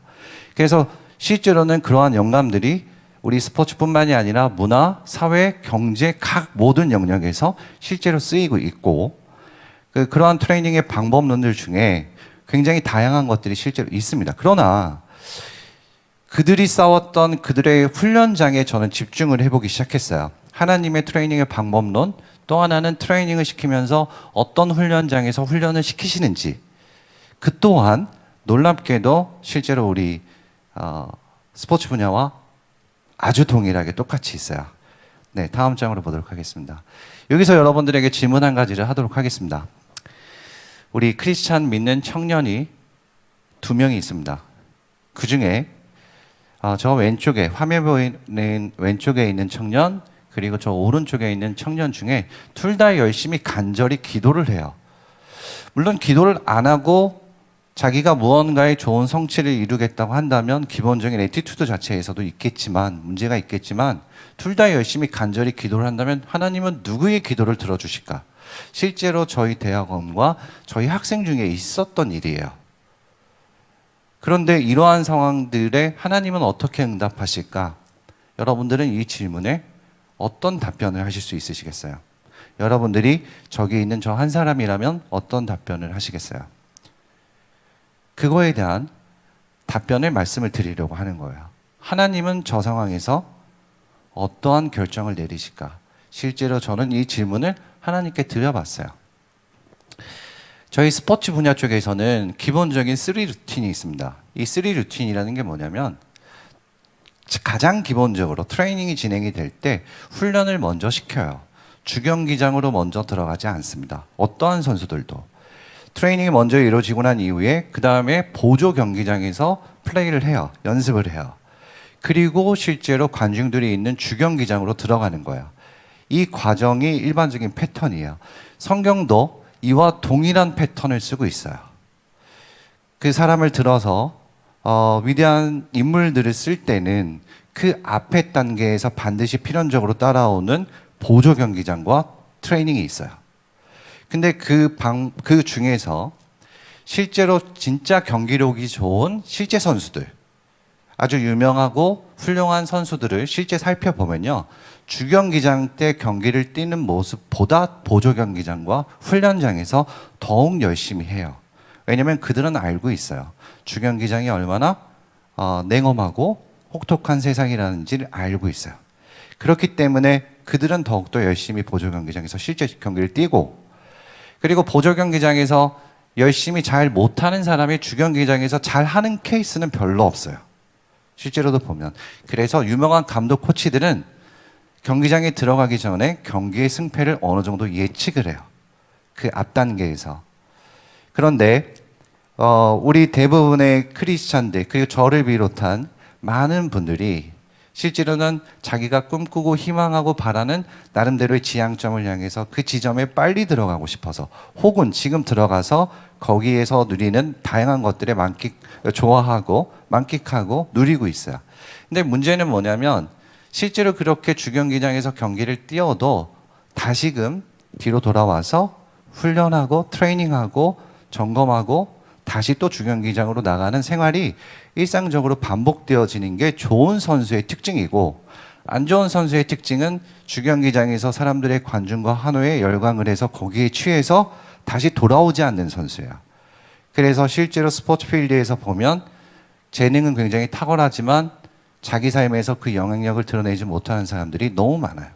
Speaker 3: 그래서 실제로는 그러한 영감들이 우리 스포츠뿐만이 아니라 문화, 사회, 경제 각 모든 영역에서 실제로 쓰이고 있고 그러한 트레이닝의 방법론들 중에 굉장히 다양한 것들이 실제로 있습니다. 그러나 그들이 싸웠던 그들의 훈련장에 저는 집중을 해보기 시작했어요. 하나님의 트레이닝의 방법론, 또 하나는 트레이닝을 시키면서 어떤 훈련장에서 훈련을 시키시는지 그 또한 놀랍게도 실제로 우리 스포츠 분야와 아주 동일하게 똑같이 있어요. 네, 다음 장으로 보도록 하겠습니다. 여기서 여러분들에게 질문 한 가지를 하도록 하겠습니다. 우리 크리스찬 믿는 청년이 2명이 있습니다. 그 중에 저 왼쪽에 화면 보이는 왼쪽에 있는 청년 그리고 저 오른쪽에 있는 청년 중에 둘 다 열심히 간절히 기도를 해요. 물론 기도를 안 하고 자기가 무언가의 좋은 성취를 이루겠다고 한다면 기본적인 애티튜드 자체에서도 문제가 있겠지만 둘 다 열심히 간절히 기도를 한다면 하나님은 누구의 기도를 들어주실까? 실제로 저희 대학원과 저희 학생 중에 있었던 일이에요. 그런데 이러한 상황들에 하나님은 어떻게 응답하실까? 여러분들은 이 질문에 어떤 답변을 하실 수 있으시겠어요? 여러분들이 저기 있는 저 한 사람이라면 어떤 답변을 하시겠어요? 그거에 대한 답변을 말씀을 드리려고 하는 거예요. 하나님은 저 상황에서 어떠한 결정을 내리실까? 실제로 저는 이 질문을 하나님께 드려봤어요. 저희 스포츠 분야 쪽에서는 기본적인 3 루틴이 있습니다. 이 3 루틴이라는 게 뭐냐면 가장 기본적으로 트레이닝이 진행이 될 때 훈련을 먼저 시켜요. 주경기장으로 먼저 들어가지 않습니다. 어떠한 선수들도. 트레이닝이 먼저 이루어지고 난 이후에 그 다음에 보조 경기장에서 플레이를 해요. 연습을 해요. 그리고 실제로 관중들이 있는 주경기장으로 들어가는 거예요. 이 과정이 일반적인 패턴이에요. 성경도 이와 동일한 패턴을 쓰고 있어요. 그 사람을 들어서 위대한 인물들을 쓸 때는 그 앞에 단계에서 반드시 필연적으로 따라오는 보조 경기장과 트레이닝이 있어요. 근데 그 중에서 실제로 진짜 경기력이 좋은 실제 선수들, 아주 유명하고 훌륭한 선수들을 실제 살펴보면요. 주경기장 때 경기를 뛰는 모습보다 보조 경기장과 훈련장에서 더욱 열심히 해요. 왜냐하면 그들은 알고 있어요. 주경기장이 얼마나 냉엄하고 혹독한 세상이라는지를 알고 있어요. 그렇기 때문에 그들은 더욱더 열심히 보조 경기장에서 실제 경기를 뛰고 그리고 보조 경기장에서 열심히 잘 못하는 사람이 주경기장에서 잘하는 케이스는 별로 없어요. 실제로도 보면. 그래서 유명한 감독 코치들은 경기장에 들어가기 전에 경기의 승패를 어느 정도 예측을 해요. 그 앞 단계에서. 그런데 우리 대부분의 크리스찬들 그리고 저를 비롯한 많은 분들이 실제로는 자기가 꿈꾸고 희망하고 바라는 나름대로의 지향점을 향해서 그 지점에 빨리 들어가고 싶어서 혹은 지금 들어가서 거기에서 누리는 다양한 것들에 좋아하고 만끽하고 누리고 있어요. 근데 문제는 뭐냐면 실제로 그렇게 주경기장에서 경기를 뛰어도 다시금 뒤로 돌아와서 훈련하고 트레이닝하고 점검하고 다시 또 주경기장으로 나가는 생활이 일상적으로 반복되어지는 게 좋은 선수의 특징이고 안 좋은 선수의 특징은 주경기장에서 사람들의 관중과 환호에 열광을 해서 거기에 취해서 다시 돌아오지 않는 선수예요. 그래서 실제로 스포츠 필드에서 보면 재능은 굉장히 탁월하지만 자기 삶에서 그 영향력을 드러내지 못하는 사람들이 너무 많아요.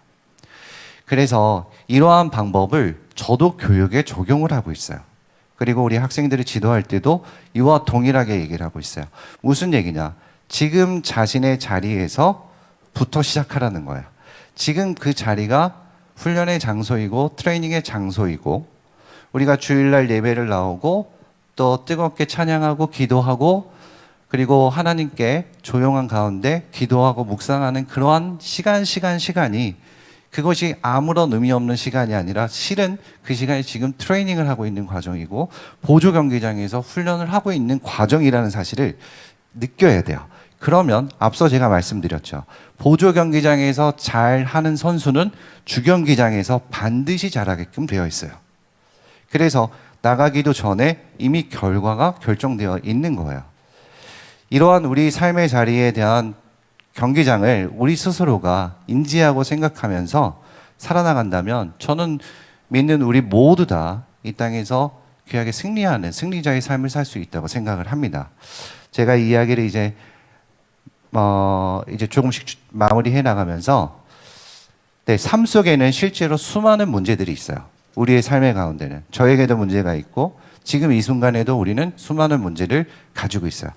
Speaker 3: 그래서 이러한 방법을 저도 교육에 적용을 하고 있어요. 그리고 우리 학생들을 지도할 때도 이와 동일하게 얘기를 하고 있어요. 무슨 얘기냐? 지금 자신의 자리에서부터 시작하라는 거예요. 지금 그 자리가 훈련의 장소이고 트레이닝의 장소이고 우리가 주일날 예배를 나오고 또 뜨겁게 찬양하고 기도하고 그리고 하나님께 조용한 가운데 기도하고 묵상하는 그러한 시간이 그것이 아무런 의미 없는 시간이 아니라 실은 그 시간이 지금 트레이닝을 하고 있는 과정이고 보조 경기장에서 훈련을 하고 있는 과정이라는 사실을 느껴야 돼요. 그러면 앞서 제가 말씀드렸죠. 보조 경기장에서 잘 하는 선수는 주 경기장에서 반드시 잘하게끔 되어 있어요. 그래서 나가기도 전에 이미 결과가 결정되어 있는 거예요. 이러한 우리 삶의 자리에 대한 경기장을 우리 스스로가 인지하고 생각하면서 살아나간다면 저는 믿는 우리 모두 다 이 땅에서 귀하게 승리하는 승리자의 삶을 살 수 있다고 생각을 합니다. 제가 이 이야기를 이제 조금씩 마무리해 나가면서 삶 속에는 실제로 수많은 문제들이 있어요. 우리의 삶의 가운데는 저에게도 문제가 있고 지금 이 순간에도 우리는 수많은 문제를 가지고 있어요.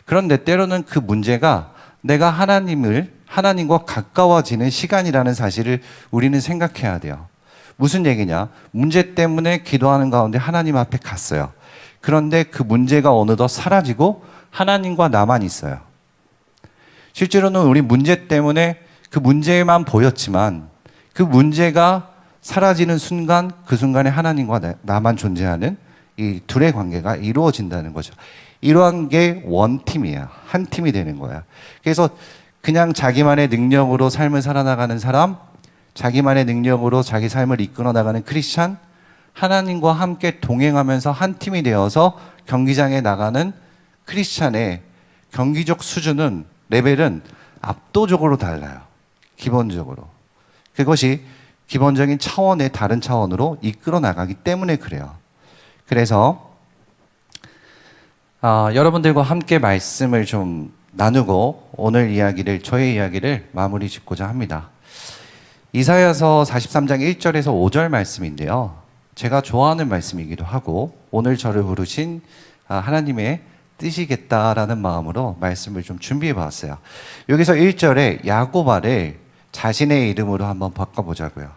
Speaker 3: 그런데 때로는 그 문제가 내가 하나님과 가까워지는 시간이라는 사실을 우리는 생각해야 돼요. 무슨 얘기냐? 문제 때문에 기도하는 가운데 하나님 앞에 갔어요. 그런데 그 문제가 어느덧 사라지고 하나님과 나만 있어요. 실제로는 우리 문제 때문에 그 문제만 보였지만 그 문제가 사라지는 순간 그 순간에 하나님과 나만 존재하는 이 둘의 관계가 이루어진다는 거죠. 이러한 게 원팀이에요. 한 팀이 되는 거야. 그래서 그냥 자기만의 능력으로 삶을 살아나가는 사람, 자기만의 능력으로 자기 삶을 이끌어 나가는 크리스찬, 하나님과 함께 동행하면서 한 팀이 되어서 경기장에 나가는 크리스찬의 경기적 수준은 레벨은 압도적으로 달라요. 기본적으로. 그것이 기본적인 차원의 다른 차원으로 이끌어 나가기 때문에 그래요. 그래서 여러분들과 함께 말씀을 좀 나누고 오늘 저의 이야기를 마무리 짓고자 합니다. 이사야서 43장 1절에서 5절 말씀인데요. 제가 좋아하는 말씀이기도 하고 오늘 저를 부르신 하나님의 뜻이겠다라는 마음으로 말씀을 좀 준비해 봤어요. 여기서 1절에 야고바를 자신의 이름으로 한번 바꿔보자고요.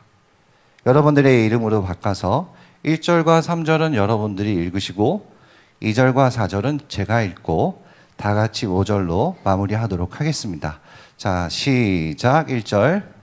Speaker 3: 여러분들의 이름으로 바꿔서 1절과 3절은 여러분들이 읽으시고 2절과 4절은 제가 읽고 다 같이 5절로 마무리하도록 하겠습니다. 자, 시작. 1절.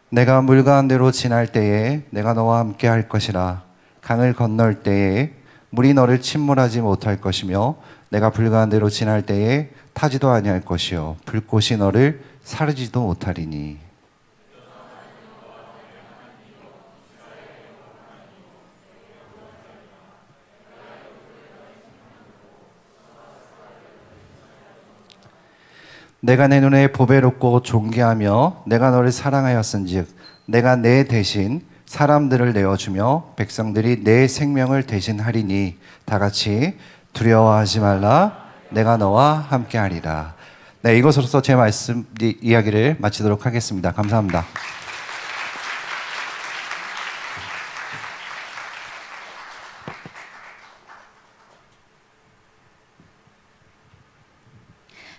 Speaker 3: 내가 물 가운데로 지날 때에 내가 너와 함께 할 것이라. 강을 건널 때에 물이 너를 침몰하지 못할 것이며 내가 불 가운데로 지날 때에 타지도 아니할 것이요 불꽃이 너를 사르지도 못하리니. 내가 내 눈에 보배롭고 존귀하며 내가 너를 사랑하였은즉 내가 내 대신 사람들을 내어주며 백성들이 내 생명을 대신하리니. 다 같이 두려워하지 말라. 내가 너와 함께하리라. 네, 이것으로서 제 이야기를 마치도록 하겠습니다. 감사합니다.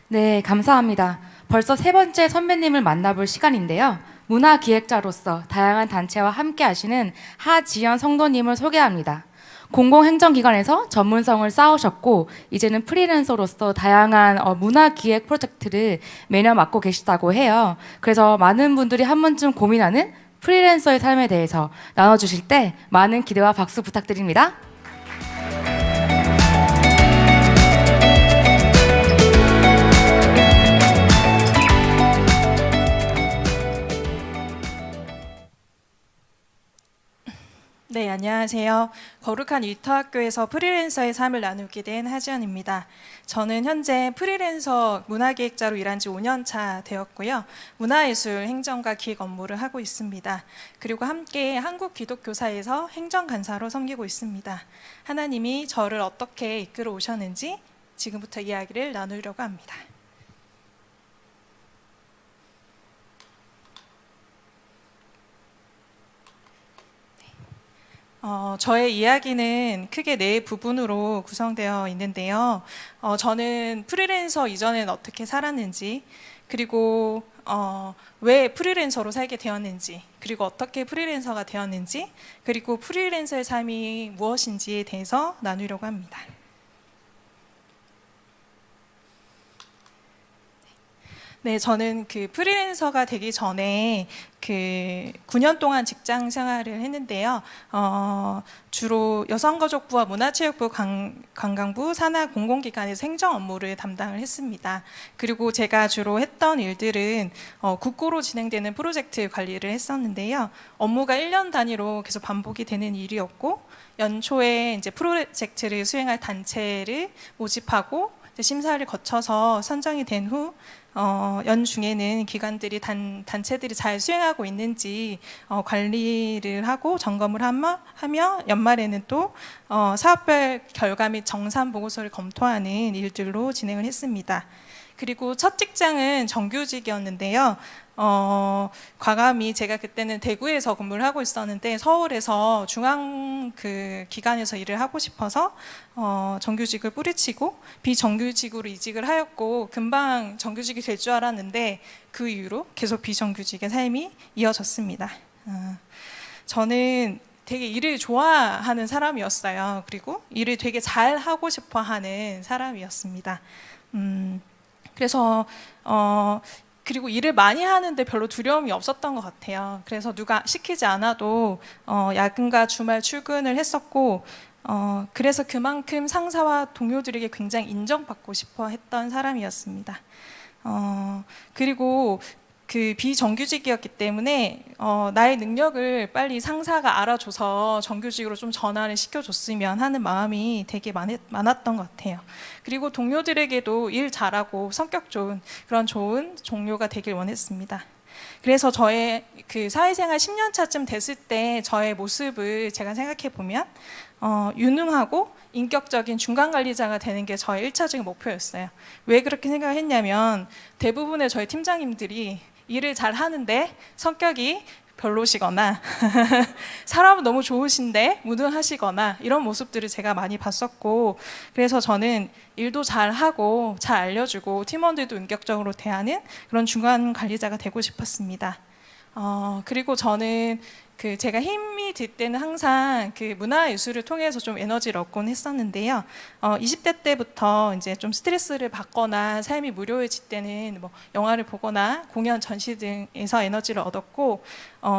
Speaker 1: 네, 감사합니다. 벌써 세 번째 선배님을 만나볼 시간인데요. 문화기획자로서 다양한 단체와 함께 하시는 하지연 성도님을 소개합니다. 공공행정기관에서 전문성을 쌓으셨고 이제는 프리랜서로서 다양한 문화기획 프로젝트를 매년 맡고 계시다고 해요. 그래서 많은 분들이 한 번쯤 고민하는 프리랜서의 삶에 대해서 나눠주실 때 많은 기대와 박수 부탁드립니다.
Speaker 4: 네, 안녕하세요. 거룩한 일터학교에서 프리랜서의 삶을 나누게 된 하지연입니다. 저는 현재 프리랜서 문화기획자로 일한 지 5년 차 되었고요. 문화예술 행정과 기획 업무를 하고 있습니다. 그리고 함께 한국기독교사에서 행정간사로 섬기고 있습니다. 하나님이 저를 어떻게 이끌어 오셨는지 지금부터 이야기를 나누려고 합니다. 저의 이야기는 크게 네 부분으로 구성되어 있는데요. 저는 프리랜서 이전엔 어떻게 살았는지, 그리고 왜 프리랜서로 살게 되었는지, 그리고 어떻게 프리랜서가 되었는지, 그리고 프리랜서의 삶이 무엇인지에 대해서 나누려고 합니다. 네, 저는 그 프리랜서가 되기 전에 그 9년 동안 직장 생활을 했는데요. 주로 여성가족부와 문화체육부, 관광부, 산하 공공기관에서 행정 업무를 담당을 했습니다. 그리고 제가 주로 했던 일들은 국고로 진행되는 프로젝트 관리를 했었는데요. 업무가 1년 단위로 계속 반복이 되는 일이었고, 연초에 이제 프로젝트를 수행할 단체를 모집하고 이제 심사를 거쳐서 선정이 된 후 연중에는 기관들이 단체들이 잘 수행하고 있는지 관리를 하고 점검을 하며 연말에는 또 사업별 결과 및 정산 보고서를 검토하는 일들로 진행을 했습니다. 그리고 첫 직장은 정규직이었는데요. 과감히 제가 그때는 대구에서 근무를 하고 있었는데 서울에서 중앙 그 기관에서 일을 하고 싶어서 정규직을 뿌리치고 비정규직으로 이직을 하였고, 금방 정규직이 될 줄 알았는데 그 이후로 계속 비정규직의 삶이 이어졌습니다. 저는 되게 일을 좋아하는 사람이었어요. 그리고 일을 되게 잘 하고 싶어 하는 사람이었습니다. 그래서 그리고 일을 많이 하는데 별로 두려움이 없었던 것 같아요. 그래서 누가 시키지 않아도 야근과 주말 출근을 했었고, 그래서 그만큼 상사와 동료들에게 굉장히 인정받고 싶어 했던 사람이었습니다. 그리고 그 비정규직이었기 때문에 나의 능력을 빨리 상사가 알아줘서 정규직으로 좀 전환을 시켜줬으면 하는 마음이 되게 많았던 것 같아요. 그리고 동료들에게도 일 잘하고 성격 좋은 그런 좋은 동료가 되길 원했습니다. 그래서 저의 그 사회생활 10년 차쯤 됐을 때 저의 모습을 제가 생각해 보면 유능하고 인격적인 중간 관리자가 되는 게 저의 1차적인 목표였어요. 왜 그렇게 생각을 했냐면 대부분의 저희 팀장님들이 일을 잘 하는데 성격이 별로시거나 사람은 너무 좋으신데 무능하시거나 이런 모습들을 제가 많이 봤었고, 그래서 저는 일도 잘하고 잘 알려주고 팀원들도 인격적으로 대하는 그런 중간 관리자가 되고 싶었습니다. 그리고 저는 그 제가 힘이 들 때는 항상 그 문화예술을 통해서 좀 에너지를 얻곤 했었는데요. 20대 때부터 이제 좀 스트레스를 받거나 삶이 무료해질 때는 뭐 영화를 보거나 공연, 전시 등에서 에너지를 얻었고,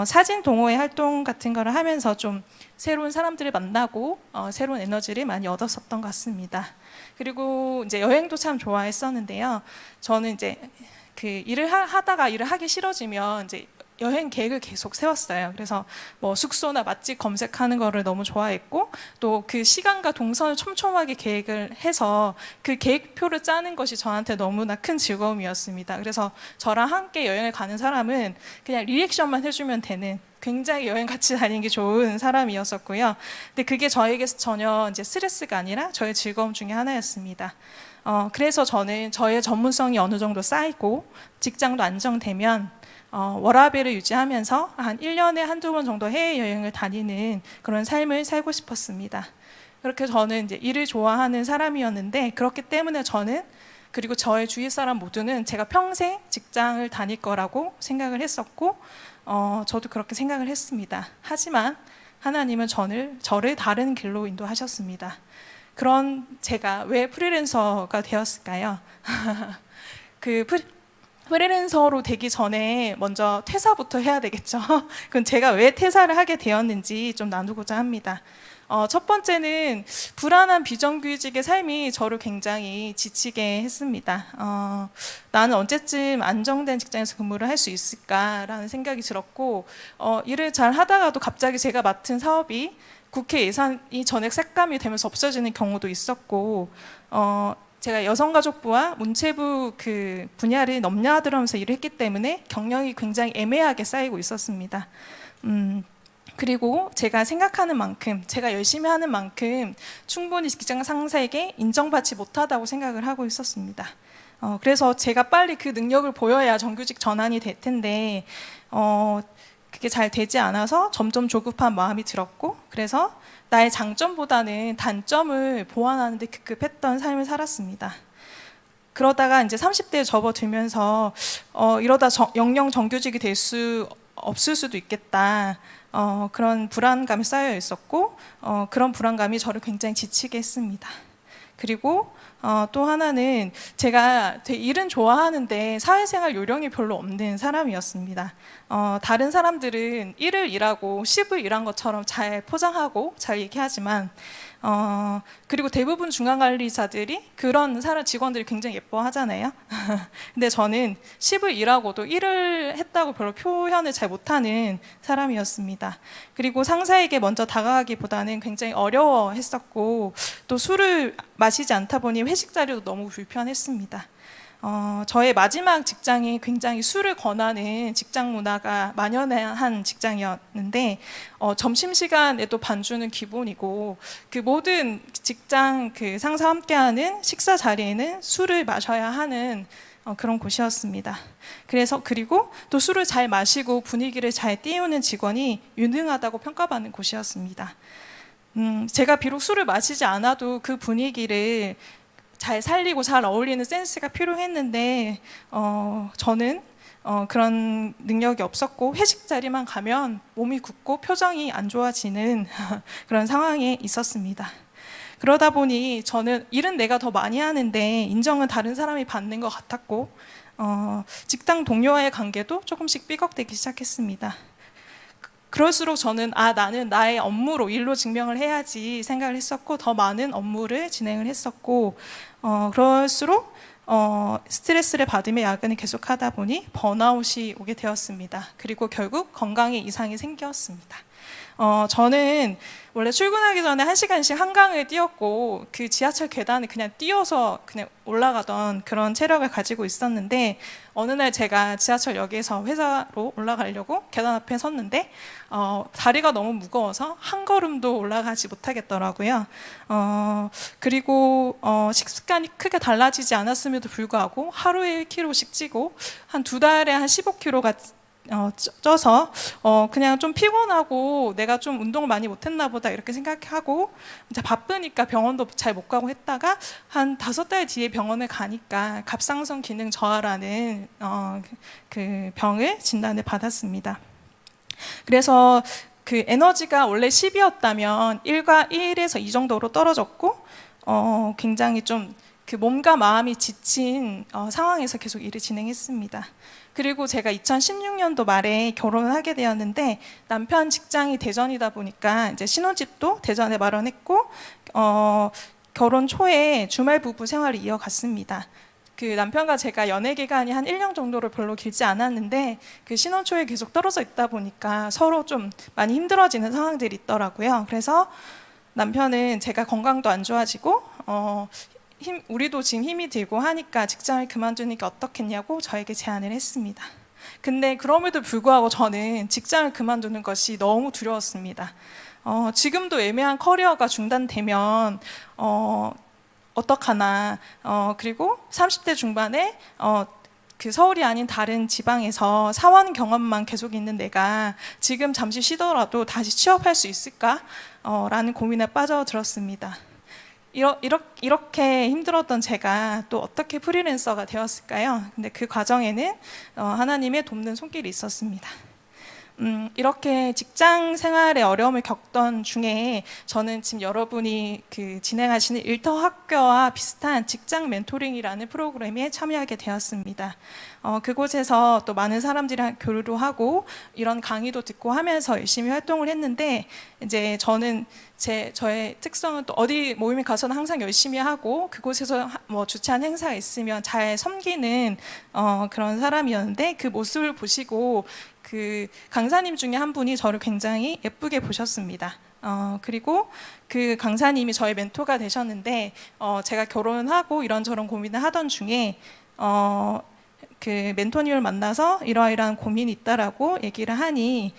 Speaker 4: 사진 동호회 활동 같은 거를 하면서 좀 새로운 사람들을 만나고 새로운 에너지를 많이 얻었었던 것 같습니다. 그리고 이제 여행도 참 좋아했었는데요. 저는 이제 그 일을 하다가 일을 하기 싫어지면 이제 여행 계획을 계속 세웠어요. 그래서 뭐 숙소나 맛집 검색하는 거를 너무 좋아했고, 또 그 시간과 동선을 촘촘하게 계획을 해서 그 계획표를 짜는 것이 저한테 너무나 큰 즐거움이었습니다. 그래서 저랑 함께 여행을 가는 사람은 그냥 리액션만 해주면 되는, 굉장히 여행 같이 다니는 게 좋은 사람이었었고요. 근데 그게 저에게 전혀 이제 스트레스가 아니라 저의 즐거움 중에 하나였습니다. 그래서 저는 저의 전문성이 어느 정도 쌓이고 직장도 안정되면 워라밸을 유지하면서 한 1년에 한두 번 정도 해외여행을 다니는 그런 삶을 살고 싶었습니다. 그렇게 저는 이제 일을 좋아하는 사람이었는데, 그렇기 때문에 저는, 그리고 저의 주위 사람 모두는 제가 평생 직장을 다닐 거라고 생각을 했었고, 저도 그렇게 생각을 했습니다. 하지만 하나님은 저를 다른 길로 인도하셨습니다. 그런 제가 왜 프리랜서가 되었을까요? 프리랜서로 되기 전에 먼저 퇴사부터 해야 되겠죠. 그럼 제가 왜 퇴사를 하게 되었는지 좀 나누고자 합니다. 첫 번째는 불안한 비정규직의 삶이 저를 굉장히 지치게 했습니다. 나는 언제쯤 안정된 직장에서 근무를 할 수 있을까라는 생각이 들었고, 일을 잘 하다가도 갑자기 제가 맡은 사업이 국회 예산이 전액 삭감이 되면서 없어지는 경우도 있었고, 제가 여성가족부와 문체부 그 분야를 넘나들면서 일을 했기 때문에 경력이 굉장히 애매하게 쌓이고 있었습니다. 그리고 제가 생각하는 만큼, 제가 열심히 하는 만큼 충분히 직장 상사에게 인정받지 못하다고 생각을 하고 있었습니다. 그래서 제가 빨리 그 능력을 보여야 정규직 전환이 될 텐데, 그게 잘 되지 않아서 점점 조급한 마음이 들었고, 그래서 나의 장점보다는 단점을 보완하는 데 급급했던 삶을 살았습니다. 그러다가 이제 30대에 접어들면서 이러다 영영 정규직이 될 수 없을 수도 있겠다. 그런 불안감이 쌓여 있었고, 그런 불안감이 저를 굉장히 지치게 했습니다. 그리고 또 하나는 제가 되게 일은 좋아하는데 사회생활 요령이 별로 없는 사람이었습니다. 다른 사람들은 일을 일하고 10을 일한 것처럼 잘 포장하고 잘 얘기하지만 그리고 대부분 중간관리자들이 그런 직원들이 굉장히 예뻐하잖아요. 근데 저는 10을 일하고도 일을 했다고 별로 표현을 잘 못하는 사람이었습니다. 그리고 상사에게 먼저 다가가기보다는 굉장히 어려워했었고, 또 술을 마시지 않다 보니 회식 자리도 너무 불편했습니다. 저의 마지막 직장이 굉장히 술을 권하는 직장 문화가 만연한 직장이었는데, 점심시간에도 반주는 기본이고, 그 모든 직장 그 상사와 함께하는 식사 자리에는 술을 마셔야 하는 그런 곳이었습니다. 그리고 또 술을 잘 마시고 분위기를 잘 띄우는 직원이 유능하다고 평가받는 곳이었습니다. 제가 비록 술을 마시지 않아도 그 분위기를 잘 살리고 잘 어울리는 센스가 필요했는데 저는 그런 능력이 없었고, 회식 자리만 가면 몸이 굳고 표정이 안 좋아지는 그런 상황에 있었습니다. 그러다 보니 저는 일은 내가 더 많이 하는데 인정은 다른 사람이 받는 것 같았고, 직장 동료와의 관계도 조금씩 삐걱대기 시작했습니다. 그럴수록 저는 나는 나의 업무로 일로 증명을 해야지 생각을 했었고, 더 많은 업무를 진행을 했었고, 그럴수록 스트레스를 받으며 야근을 계속하다 보니 번아웃이 오게 되었습니다. 그리고 결국 건강에 이상이 생겼습니다. 저는 원래 출근하기 전에 1시간씩 한강을 뛰었고, 그 지하철 계단을 그냥 뛰어서 그냥 올라가던 그런 체력을 가지고 있었는데, 어느 날 제가 지하철역에서 회사로 올라가려고 계단 앞에 섰는데 다리가 너무 무거워서 한 걸음도 올라가지 못하겠더라고요. 그리고 식습관이 크게 달라지지 않았음에도 불구하고 하루에 1kg씩 찌고 한 2달에 한 15kg가 쪄서 그냥 좀 피곤하고 내가 좀 운동을 많이 못했나 보다 이렇게 생각하고, 이제 바쁘니까 병원도 잘 못 가고 했다가 한 5달 뒤에 병원에 가니까 갑상선 기능 저하라는 그 병을 진단을 받았습니다. 그래서 그 에너지가 원래 10이었다면 1에서 2 정도로 떨어졌고, 굉장히 좀 그 몸과 마음이 지친 상황에서 계속 일을 진행했습니다. 그리고 제가 2016년도 말에 결혼을 하게 되었는데, 남편 직장이 대전이다 보니까 이제 신혼집도 대전에 마련했고, 결혼 초에 주말 부부 생활을 이어갔습니다. 그 남편과 제가 연애 기간이 한 1년 정도로 별로 길지 않았는데, 그 신혼 초에 계속 떨어져 있다 보니까 서로 좀 많이 힘들어지는 상황들이 있더라고요. 그래서 남편은 제가 건강도 안 좋아지고 우리도 지금 힘이 들고 하니까 직장을 그만두니까 어떻겠냐고 저에게 제안을 했습니다. 근데 그럼에도 불구하고 저는 직장을 그만두는 것이 너무 두려웠습니다. 지금도 애매한 커리어가 중단되면 어떡하나. 그리고 30대 중반에 그 서울이 아닌 다른 지방에서 사원 경험만 계속 있는 내가 지금 잠시 쉬더라도 다시 취업할 수 있을까? 라는 고민에 빠져들었습니다. 이렇게 힘들었던 제가 또 어떻게 프리랜서가 되었을까요? 근데 그 과정에는 하나님의 돕는 손길이 있었습니다. 이렇게 직장 생활에 어려움을 겪던 중에 저는 지금 여러분이 그 진행하시는 일터 학교와 비슷한 직장 멘토링이라는 프로그램에 참여하게 되었습니다. 그곳에서 또 많은 사람들이랑 교류도 하고 이런 강의도 듣고 하면서 열심히 활동을 했는데, 이제 저는 저의 특성은 또 어디 모임에 가서는 항상 열심히 하고 그곳에서 뭐 주최한 행사가 있으면 잘 섬기는 그런 사람이었는데, 그 모습을 보시고 그 강사님 중에 한 분이 저를 굉장히 예쁘게 보셨습니다. 그리고 그 강사님이 저의 멘토가 되셨는데, 제가 결혼하고 이런저런 고민을 하던 중에 그 멘토님을 만나서 이러이러한 고민이 있다라고 얘기를 하니,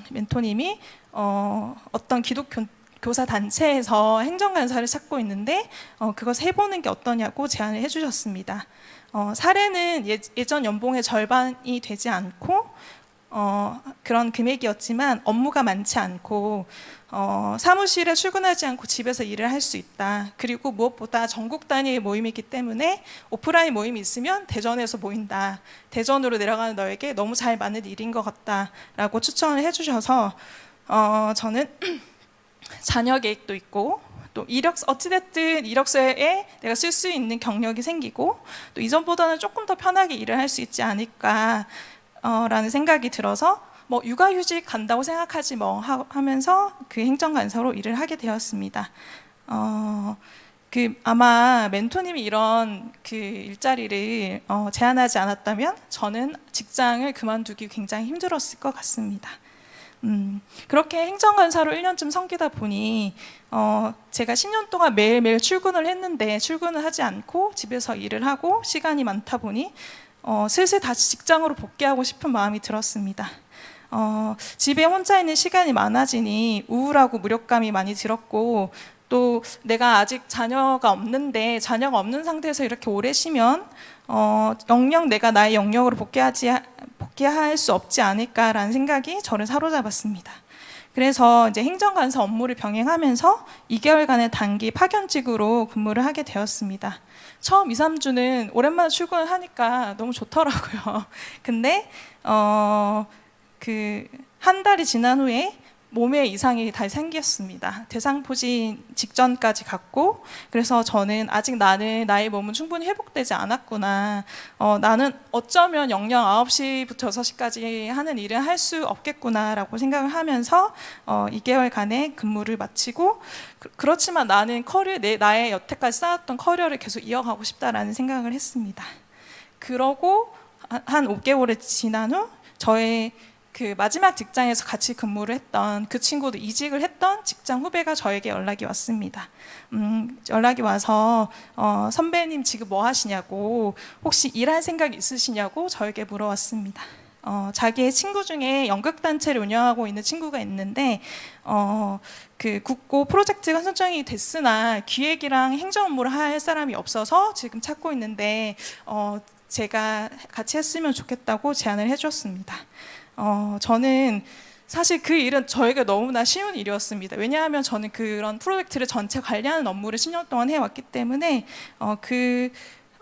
Speaker 4: 멘토님이 어떤 기독교사 단체에서 행정간사를 찾고 있는데 그것을 해보는 게 어떠냐고 제안을 해주셨습니다. 사례는 예전 연봉의 절반이 되지 않고 그런 금액이었지만 업무가 많지 않고 사무실에 출근하지 않고 집에서 일을 할 수 있다. 그리고 무엇보다 전국 단위의 모임이기 때문에 오프라인 모임이 있으면 대전에서 모인다. 대전으로 내려가는 너에게 너무 잘 맞는 일인 것 같다라고 추천을 해주셔서 저는 자녀 계획도 있고 또 어찌됐든 이력서에 내가 쓸 수 있는 경력이 생기고 또 이전보다는 조금 더 편하게 일을 할 수 있지 않을까라는 생각이 들어서 뭐 육아휴직 간다고 생각하지 뭐 하면서 그 행정간사로 일을 하게 되었습니다. 아마 멘토님이 이런 그 일자리를 제안하지 않았다면 저는 직장을 그만두기 굉장히 힘들었을 것 같습니다. 그렇게 행정간사로 1년쯤 섬기다 보니 제가 10년 동안 매일매일 출근을 했는데 출근을 하지 않고 집에서 일을 하고 시간이 많다 보니 슬슬 다시 직장으로 복귀하고 싶은 마음이 들었습니다. 집에 혼자 있는 시간이 많아지니 우울하고 무력감이 많이 들었고 또 내가 아직 자녀가 없는 상태에서 이렇게 오래 쉬면 영영 내가 나의 영역으로 복귀할 수 없지 않을까라는 생각이 저를 사로잡았습니다. 그래서 이제 행정간사 업무를 병행하면서 2개월간의 단기 파견직으로 근무를 하게 되었습니다. 처음 2, 3주는 오랜만에 출근을 하니까 너무 좋더라고요. 근데 한 달이 지난 후에 몸에 이상이 다시 생겼습니다. 대상포진 직전까지 갔고 그래서 저는 아직 나의 몸은 충분히 회복되지 않았구나. 나는 어쩌면 영영 9시부터 6시까지 하는 일을 할 수 없겠구나라고 생각을 하면서 2개월간의 근무를 마치고 그렇지만 나는 나의 여태까지 쌓았던 커리어를 계속 이어가고 싶다라는 생각을 했습니다. 그러고 한 5개월이 지난 후 저의 그 마지막 직장에서 같이 근무를 했던 그 친구도 이직을 했던 직장 후배가 저에게 연락이 왔습니다. 연락이 와서 선배님 지금 뭐 하시냐고 혹시 일할 생각 있으시냐고 저에게 물어왔습니다. 자기의 친구 중에 연극단체를 운영하고 있는 친구가 있는데 그 국고 프로젝트가 선정이 됐으나 기획이랑 행정 업무를 할 사람이 없어서 지금 찾고 있는데 제가 같이 했으면 좋겠다고 제안을 해줬습니다. 저는 사실 그 일은 저에게 너무나 쉬운 일이었습니다. 왜냐하면 저는 그런 프로젝트를 전체 관리하는 업무를 10년 동안 해왔기 때문에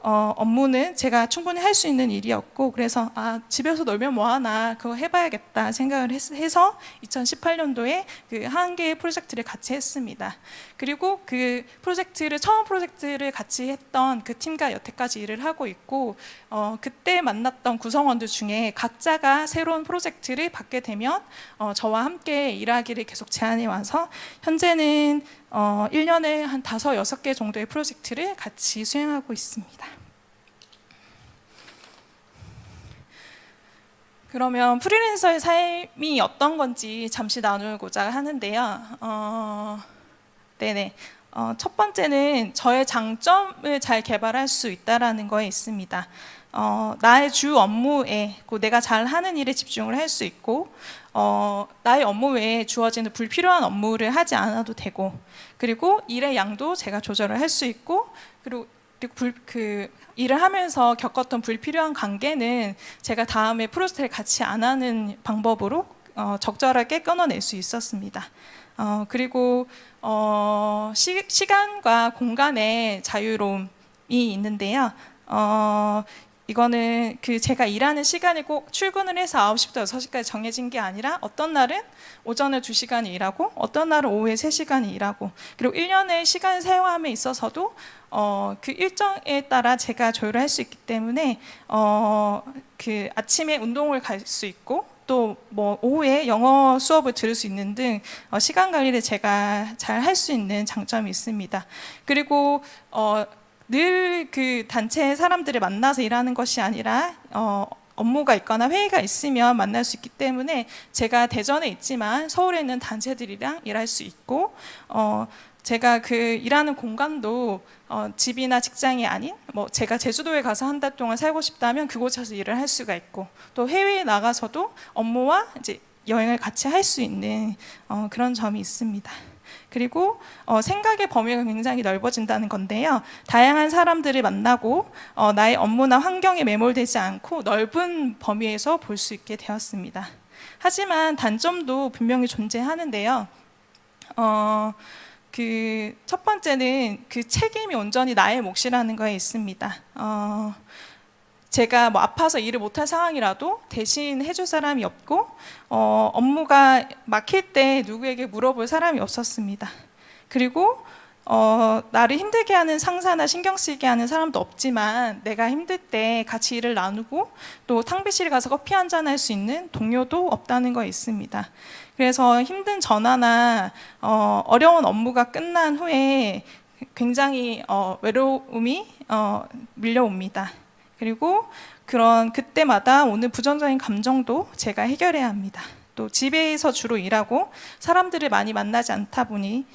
Speaker 4: 업무는 제가 충분히 할 수 있는 일이었고 그래서 집에서 놀면 뭐하나 그거 해봐야겠다 생각을 해서 2018년도에 그 한 개의 프로젝트를 같이 했습니다. 그리고 처음 프로젝트를 같이 했던 그 팀과 여태까지 일을 하고 있고 그때 만났던 구성원들 중에 각자가 새로운 프로젝트를 받게 되면 저와 함께 일하기를 계속 제안해 와서 현재는 1년에 한 5, 6개 정도의 프로젝트를 같이 수행하고 있습니다. 그러면 프리랜서의 삶이 어떤 건지 잠시 나누고자 하는데요. 첫 번째는 저의 장점을 잘 개발할 수 있다는 거에 있습니다. 나의 주 업무에 내가 잘하는 일에 집중을 할 수 있고 나의 업무 외에 주어지는 불필요한 업무를 하지 않아도 되고 그리고 일의 양도 제가 조절을 할 수 있고 그리고 일을 하면서 겪었던 불필요한 관계는 제가 다음에 프로젝트를 같이 안 하는 방법으로 적절하게 끊어낼 수 있었습니다. 그리고 시간과 공간의 자유로움이 있는데요. 이거는 제가 일하는 시간이 꼭 출근을 해서 9시부터 6시까지 정해진 게 아니라 어떤 날은 오전에 2시간 일하고 어떤 날은 오후에 3시간 일하고 그리고 1년의 시간 사용함에 있어서도 그 일정에 따라 제가 조율을 할 수 있기 때문에 아침에 운동을 갈 수 있고 또 뭐 오후에 영어 수업을 들을 수 있는 등 시간 관리를 제가 잘 할 수 있는 장점이 있습니다. 그리고 늘 그 단체 사람들을 만나서 일하는 것이 아니라 업무가 있거나 회의가 있으면 만날 수 있기 때문에 제가 대전에 있지만 서울에 있는 단체들이랑 일할 수 있고 제가 일하는 공간도 집이나 직장이 아닌 제가 제주도에 가서 한 달 동안 살고 싶다면 그곳에서 일을 할 수가 있고 또 해외에 나가서도 업무와 이제 여행을 같이 할 수 있는 그런 점이 있습니다. 그리고 생각의 범위가 굉장히 넓어진다는 건데요. 다양한 사람들을 만나고 나의 업무나 환경에 매몰되지 않고 넓은 범위에서 볼 수 있게 되었습니다. 하지만 단점도 분명히 존재하는데요. 그 첫 번째는 그 책임이 온전히 나의 몫이라는 거에 있습니다. 제가 뭐 아파서 일을 못할 상황이라도 대신 해줄 사람이 없고 업무가 막힐 때 누구에게 물어볼 사람이 없었습니다. 그리고 나를 힘들게 하는 상사나 신경 쓰이게 하는 사람도 없지만 내가 힘들 때 같이 일을 나누고 또 탕비실에 가서 커피 한잔 할 수 있는 동료도 없다는 거 있습니다. 그래서 힘든 전화나 어려운 업무가 끝난 후에 굉장히 외로움이 밀려옵니다. 그리고 그때마다 오는 부정적인 감정도 제가 해결해야 합니다. 또 집에서 주로 일하고 사람들을 많이 만나지 않다 보니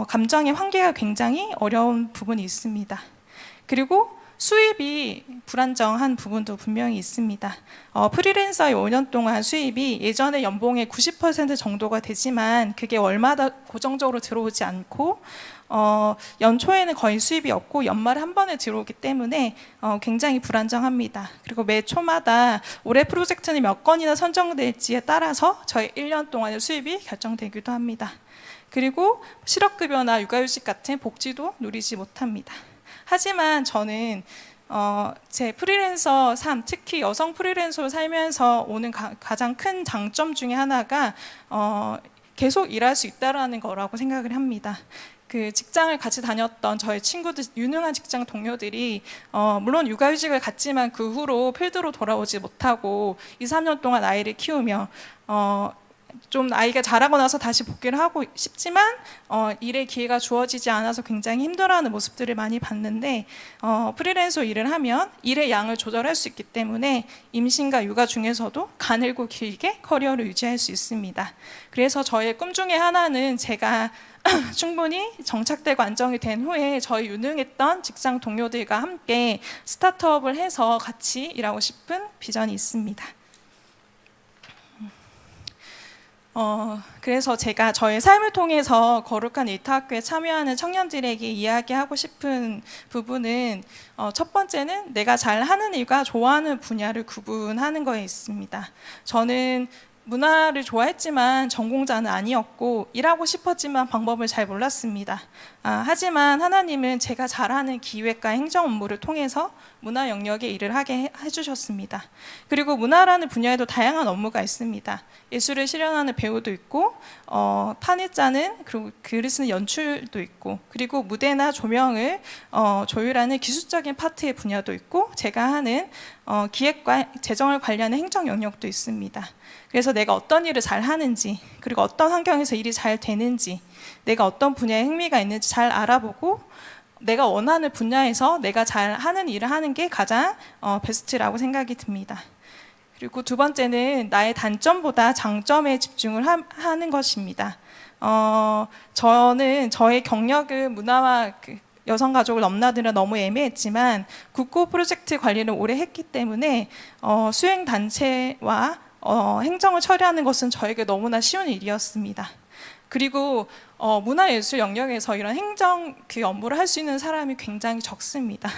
Speaker 4: 감정의 환기가 굉장히 어려운 부분이 있습니다. 그리고 수입이 불안정한 부분도 분명히 있습니다. 프리랜서의 5년 동안 수입이 예전의 연봉의 90% 정도가 되지만 그게 월마다 고정적으로 들어오지 않고 연초에는 거의 수입이 없고 연말에 한 번에 들어오기 때문에 굉장히 불안정합니다. 그리고 매 초마다 올해 프로젝트는 몇 건이나 선정될지에 따라서 저희 1년 동안의 수입이 결정되기도 합니다. 그리고 실업급여나 육아휴직 같은 복지도 누리지 못합니다. 하지만 저는 제 프리랜서 삶, 특히 여성 프리랜서로 살면서 오는 가장 큰 장점 중에 하나가 계속 일할 수 있다는 거라고 생각을 합니다. 그 직장을 같이 다녔던 저의 친구들, 유능한 직장 동료들이 물론 육아휴직을 갔지만 그 후로 필드로 돌아오지 못하고 2, 3년 동안 아이를 키우며 좀 아이가 자라고 나서 다시 복귀를 하고 싶지만 일의 기회가 주어지지 않아서 굉장히 힘들어하는 모습들을 많이 봤는데 프리랜서 일을 하면 일의 양을 조절할 수 있기 때문에 임신과 육아 중에서도 가늘고 길게 커리어를 유지할 수 있습니다. 그래서 저의 꿈 중에 하나는 제가 충분히 정착되고 안정이 된 후에 저희 유능했던 직장 동료들과 함께 스타트업을 해서 같이 일하고 싶은 비전이 있습니다. 그래서 제가 저의 삶을 통해서 거룩한 일터학교에 참여하는 청년들에게 이야기하고 싶은 부분은 첫 번째는 내가 잘하는 일과 좋아하는 분야를 구분하는 거에 있습니다. 저는 문화를 좋아했지만 전공자는 아니었고 일하고 싶었지만 방법을 잘 몰랐습니다. 하지만 하나님은 제가 잘하는 기획과 행정 업무를 통해서 문화 영역의 일을 하게 해주셨습니다. 그리고 문화라는 분야에도 다양한 업무가 있습니다. 예술을 실현하는 배우도 있고 판을 짜는 그리고 글을 쓰는 연출도 있고 그리고 무대나 조명을 조율하는 기술적인 파트의 분야도 있고 제가 하는 기획과 재정을 관리하는 행정 영역도 있습니다. 그래서 내가 어떤 일을 잘 하는지 그리고 어떤 환경에서 일이 잘 되는지 내가 어떤 분야에 흥미가 있는지 잘 알아보고 내가 원하는 분야에서 내가 잘 하는 일을 하는 게 가장 베스트라고 생각이 듭니다. 그리고 두 번째는 나의 단점보다 장점에 집중을 하는 것입니다. 저는 저의 경력은 문화와 여성가족을 넘나드는 너무 애매했지만 국고 프로젝트 관리를 오래 했기 때문에 수행단체와 행정을 처리하는 것은 저에게 너무나 쉬운 일이었습니다. 그리고 문화예술 영역에서 이런 행정 업무를 할 수 있는 사람이 굉장히 적습니다.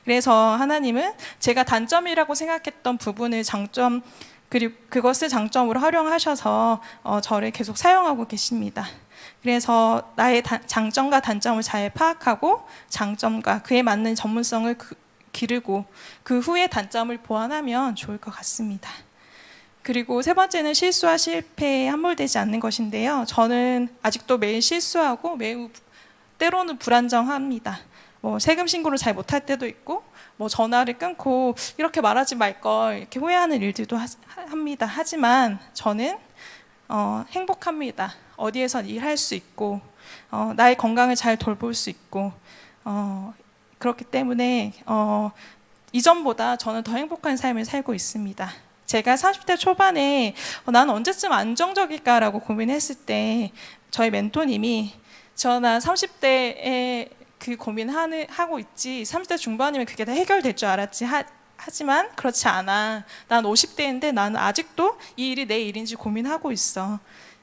Speaker 4: 그래서 하나님은 제가 단점이라고 생각했던 부분을 장점 그리고 그것을 장점으로 활용하셔서 저를 계속 사용하고 계십니다. 그래서 나의 장점과 단점을 잘 파악하고 장점과 그에 맞는 전문성을 기르고 그 후에 단점을 보완하면 좋을 것 같습니다. 그리고 세 번째는 실수와 실패에 함몰되지 않는 것인데요. 저는 아직도 매일 실수하고 매우 때로는 불안정합니다. 세금 신고를 잘 못할 때도 있고 전화를 끊고 이렇게 말하지 말 걸 이렇게 후회하는 일들도 합니다. 하지만 저는 행복합니다. 어디에서 일할 수 있고 나의 건강을 잘 돌볼 수 있고 그렇기 때문에 이전보다 저는 더 행복한 삶을 살고 있습니다. 제가 30대 초반에 난 언제쯤 안정적일까라고 고민했을 때 저희 멘토님이 나 30대에 그 고민하고 있지 30대 중반이면 그게 다 해결될 줄 알았지 하지만 그렇지 않아. 난 50대인데 나는 아직도 이 일이 내 일인지 고민하고 있어.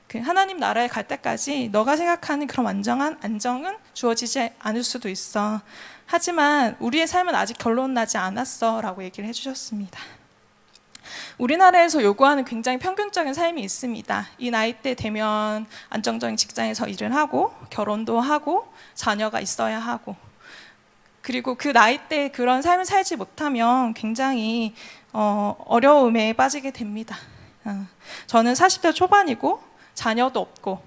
Speaker 4: 그 하나님 나라에 갈 때까지 너가 생각하는 그런 완전한 안정은 주어지지 않을 수도 있어. 하지만 우리의 삶은 아직 결론 나지 않았어 라고 얘기를 해주셨습니다. 우리나라에서 요구하는 굉장히 평균적인 삶이 있습니다. 이 나이대 되면 안정적인 직장에서 일을 하고 결혼도 하고 자녀가 있어야 하고, 그리고 그 나이대에 그런 삶을 살지 못하면 굉장히 어려움에 빠지게 됩니다. 저는 40대 초반이고 자녀도 없고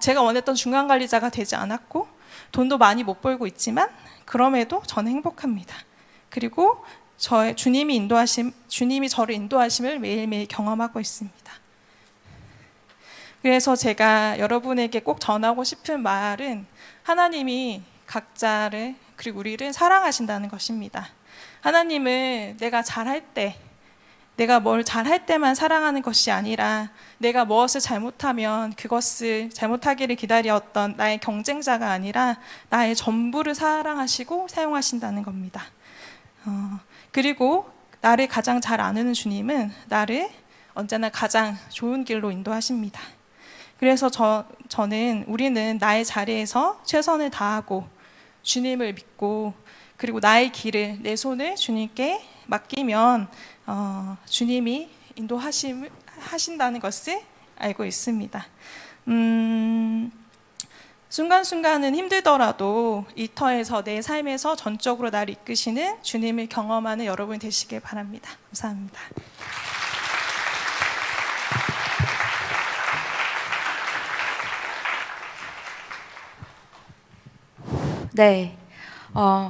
Speaker 4: 제가 원했던 중간관리자가 되지 않았고 돈도 많이 못 벌고 있지만 그럼에도 저는 행복합니다. 그리고 주님이 저를 인도하심을 매일매일 경험하고 있습니다. 그래서 제가 여러분에게 꼭 전하고 싶은 말은 하나님이 각자를 그리고 우리를 사랑하신다는 것입니다. 하나님은 내가 잘할 때, 내가 뭘 잘할 때만 사랑하는 것이 아니라 내가 무엇을 잘못하면 그것을 잘못하기를 기다렸던 나의 경쟁자가 아니라 나의 전부를 사랑하시고 사용하신다는 겁니다. 그리고 나를 가장 잘 아는 주님은 나를 언제나 가장 좋은 길로 인도하십니다. 그래서 우리는 나의 자리에서 최선을 다하고 주님을 믿고 그리고 나의 길을, 내 손을 주님께 맡기면 주님이 인도하신다는 것을 알고 있습니다. 순간순간은 힘들더라도 일터에서 내 삶에서 전적으로 나를 이끄시는 주님을 경험하는 여러분이 되시길 바랍니다. 감사합니다.
Speaker 1: 네.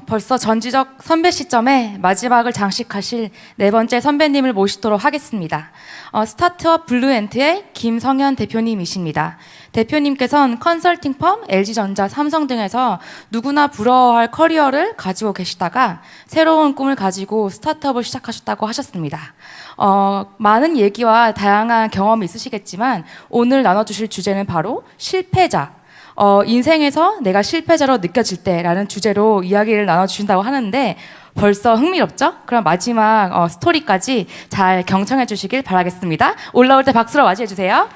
Speaker 1: 벌써 전지적 선배 시점에 마지막을 장식하실 네 번째 선배님을 모시도록 하겠습니다. 스타트업 블루엔트의 김성현 대표님이십니다. 대표님께서는 컨설팅 펌, LG전자, 삼성 등에서 누구나 부러워할 커리어를 가지고 계시다가 새로운 꿈을 가지고 스타트업을 시작하셨다고 하셨습니다. 많은 얘기와 다양한 경험이 있으시겠지만 오늘 나눠주실 주제는 바로 실패자, 인생에서 내가 실패자로 느껴질 때라는 주제로 이야기를 나눠주신다고 하는데 벌써 흥미롭죠? 그럼 마지막 스토리까지 잘 경청해 주시길 바라겠습니다. 올라올 때 박수로 맞이해 주세요.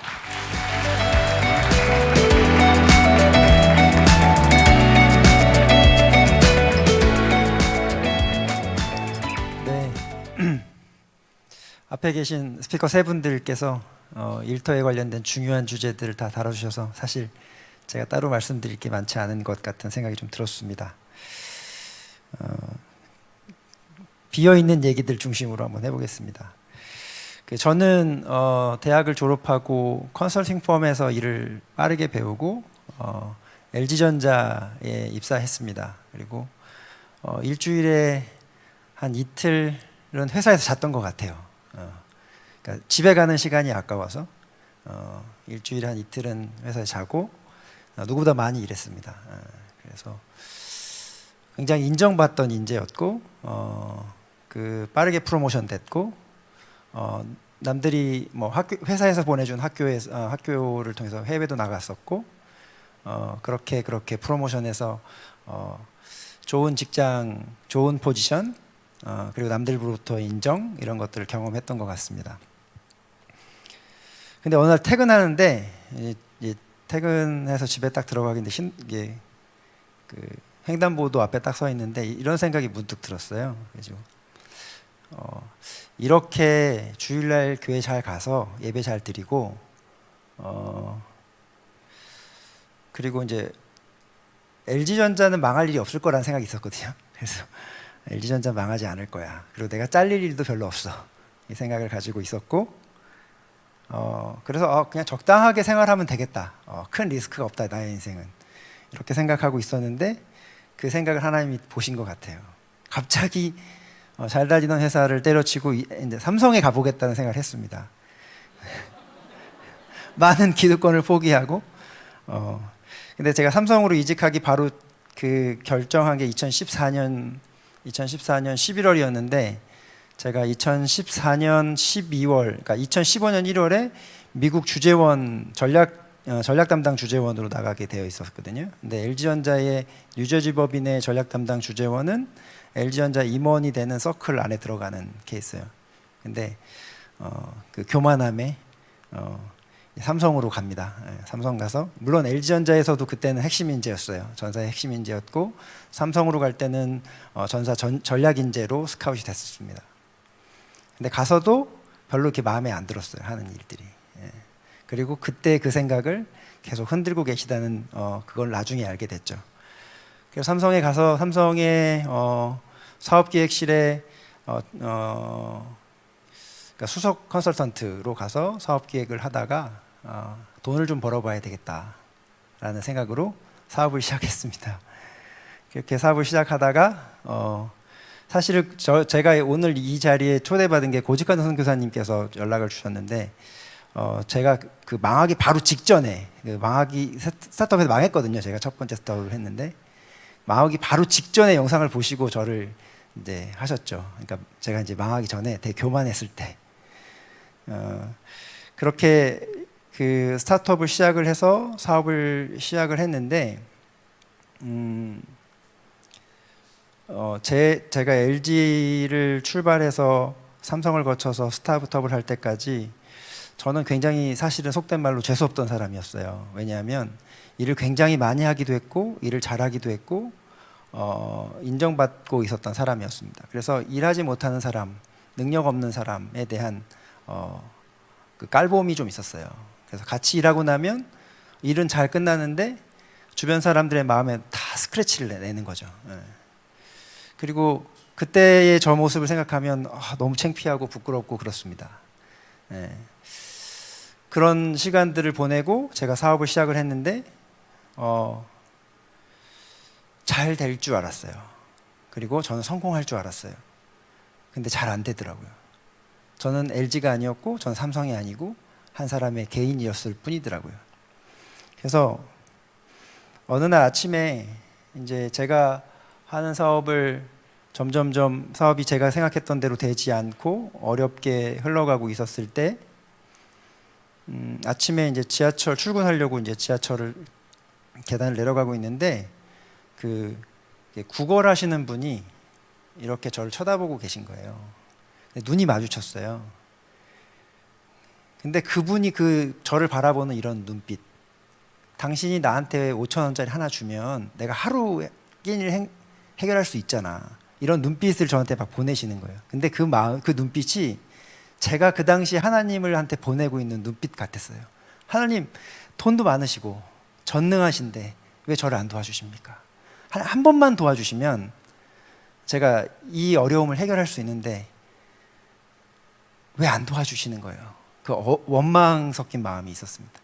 Speaker 5: 네. 앞에 계신 스피커 세 분들께서 일터에 관련된 중요한 주제들을 다 다뤄주셔서 사실 제가 따로 말씀드릴 게 많지 않은 것 같은 생각이 좀 들었습니다. 비어있는 얘기들 중심으로 한번 해보겠습니다. 저는 대학을 졸업하고 컨설팅 펌에서 일을 빠르게 배우고 LG전자에 입사했습니다. 그리고 일주일에 한 이틀은 회사에서 잤던 것 같아요. 그러니까 집에 가는 시간이 아까워서 일주일에 한 이틀은 회사에 자고 누구보다 많이 일했습니다. 그래서 굉장히 인정받던 인재였고 빠르게 프로모션 됐고 남들이 뭐 회사에서 보내준 학교를 통해서 해외도 나갔었고 그렇게 프로모션해서 좋은 직장, 좋은 포지션 그리고 남들로부터 인정 이런 것들을 경험했던 것 같습니다. 근데 어느 날 퇴근하는데 퇴근해서 집에 딱 들어가는데 횡단보도 앞에 딱 서 있는데 이런 생각이 문득 들었어요. 그래서 이렇게 주일날 교회 잘 가서 예배 잘 드리고 그리고 이제 LG전자는 망할 일이 없을 거라는 생각이 있었거든요. 그래서 LG전자 망하지 않을 거야. 그리고 내가 잘릴 일도 별로 없어. 이 생각을 가지고 있었고 그래서 그냥 적당하게 생활하면 되겠다. 큰 리스크가 없다 나의 인생은. 이렇게 생각하고 있었는데 그 생각을 하나님이 보신 것 같아요. 갑자기 잘 다니던 회사를 때려치고 이제 삼성에 가보겠다는 생각을 했습니다. 많은 기득권을 포기하고 근데 제가 삼성으로 이직하기 바로 그 결정한 게 2014년 11월이었는데 제가 2014년 12월, 그러니까 2015년 1월에 미국 주재원 전략 담당 주재원으로 나가게 되어 있었거든요. 근데 LG전자의 뉴저지 법인의 전략 담당 주재원은 LG전자 임원이 되는 서클 안에 들어가는 케이스예요. 근데 그 교만함에 삼성으로 갑니다. 예, 삼성 가서 물론 LG전자에서도 그때는 핵심 인재였어요. 전사의 핵심 인재였고 삼성으로 갈 때는 전사 전략 인재로 스카웃이 됐었습니다. 근데 가서도 별로 이렇게 마음에 안 들었어요. 하는 일들이. 예. 그리고 그때 그 생각을 계속 흔들고 계시다는 그걸 나중에 알게 됐죠. 그래서 삼성에 가서 삼성의 사업기획실에 그러니까 수석 컨설턴트로 가서 사업기획을 하다가 돈을 좀 벌어봐야 되겠다라는 생각으로 사업을 시작했습니다. 그렇게 사업을 시작하다가 사실은 제가 오늘 이 자리에 초대받은 게 고직관 선교사님께서 연락을 주셨는데 제가 그 망하기 바로 직전에 스타트업에서 망했거든요. 제가 첫 번째 스타트업을 했는데 망하기 바로 직전에 영상을 보시고 저를 이제 하셨죠. 그러니까 제가 이제 망하기 전에 되게 교만했을 때 그렇게 그 스타트업을 시작을 해서 사업을 시작을 했는데 제가 LG를 출발해서 삼성을 거쳐서 스타트업을 할 때까지 저는 굉장히 사실은 속된 말로 재수없던 사람이었어요. 왜냐하면 일을 굉장히 많이 하기도 했고 일을 잘하기도 했고 인정받고 있었던 사람이었습니다. 그래서 일하지 못하는 사람, 능력 없는 사람에 대한 그 깔보험이 좀 있었어요. 그래서 같이 일하고 나면 일은 잘 끝나는데 주변 사람들의 마음에 다 스크래치를 내는 거죠. 예. 그리고 그때의 저 모습을 생각하면 너무 창피하고 부끄럽고 그렇습니다. 예. 그런 시간들을 보내고 제가 사업을 시작을 했는데 잘 될 줄 알았어요. 그리고 저는 성공할 줄 알았어요. 근데 잘 안 되더라고요. 저는 LG가 아니었고 저는 삼성이 아니고 한 사람의 개인이었을 뿐이더라고요. 그래서 어느 날 아침에 이제 제가 하는 사업을 점점점 사업이 제가 생각했던 대로 되지 않고 어렵게 흘러가고 있었을 때 아침에 이제 지하철 출근하려고 이제 지하철을 계단을 내려가고 있는데 그 구걸하시는 분이 이렇게 저를 쳐다보고 계신 거예요. 눈이 마주쳤어요. 근데 그분이 그 저를 바라보는 이런 눈빛, 당신이 나한테 5,000원짜리 하나 주면 내가 하루 끼니를 해결할 수 있잖아. 이런 눈빛을 저한테 막 보내시는 거예요. 근데 그 눈빛이 제가 그 당시 하나님을 한테 보내고 있는 눈빛 같았어요. 하나님, 돈도 많으시고 전능하신데 왜 저를 안 도와주십니까? 한 번만 도와주시면 제가 이 어려움을 해결할 수 있는데 왜 안 도와주시는 거예요? 그 원망 섞인 마음이 있었습니다.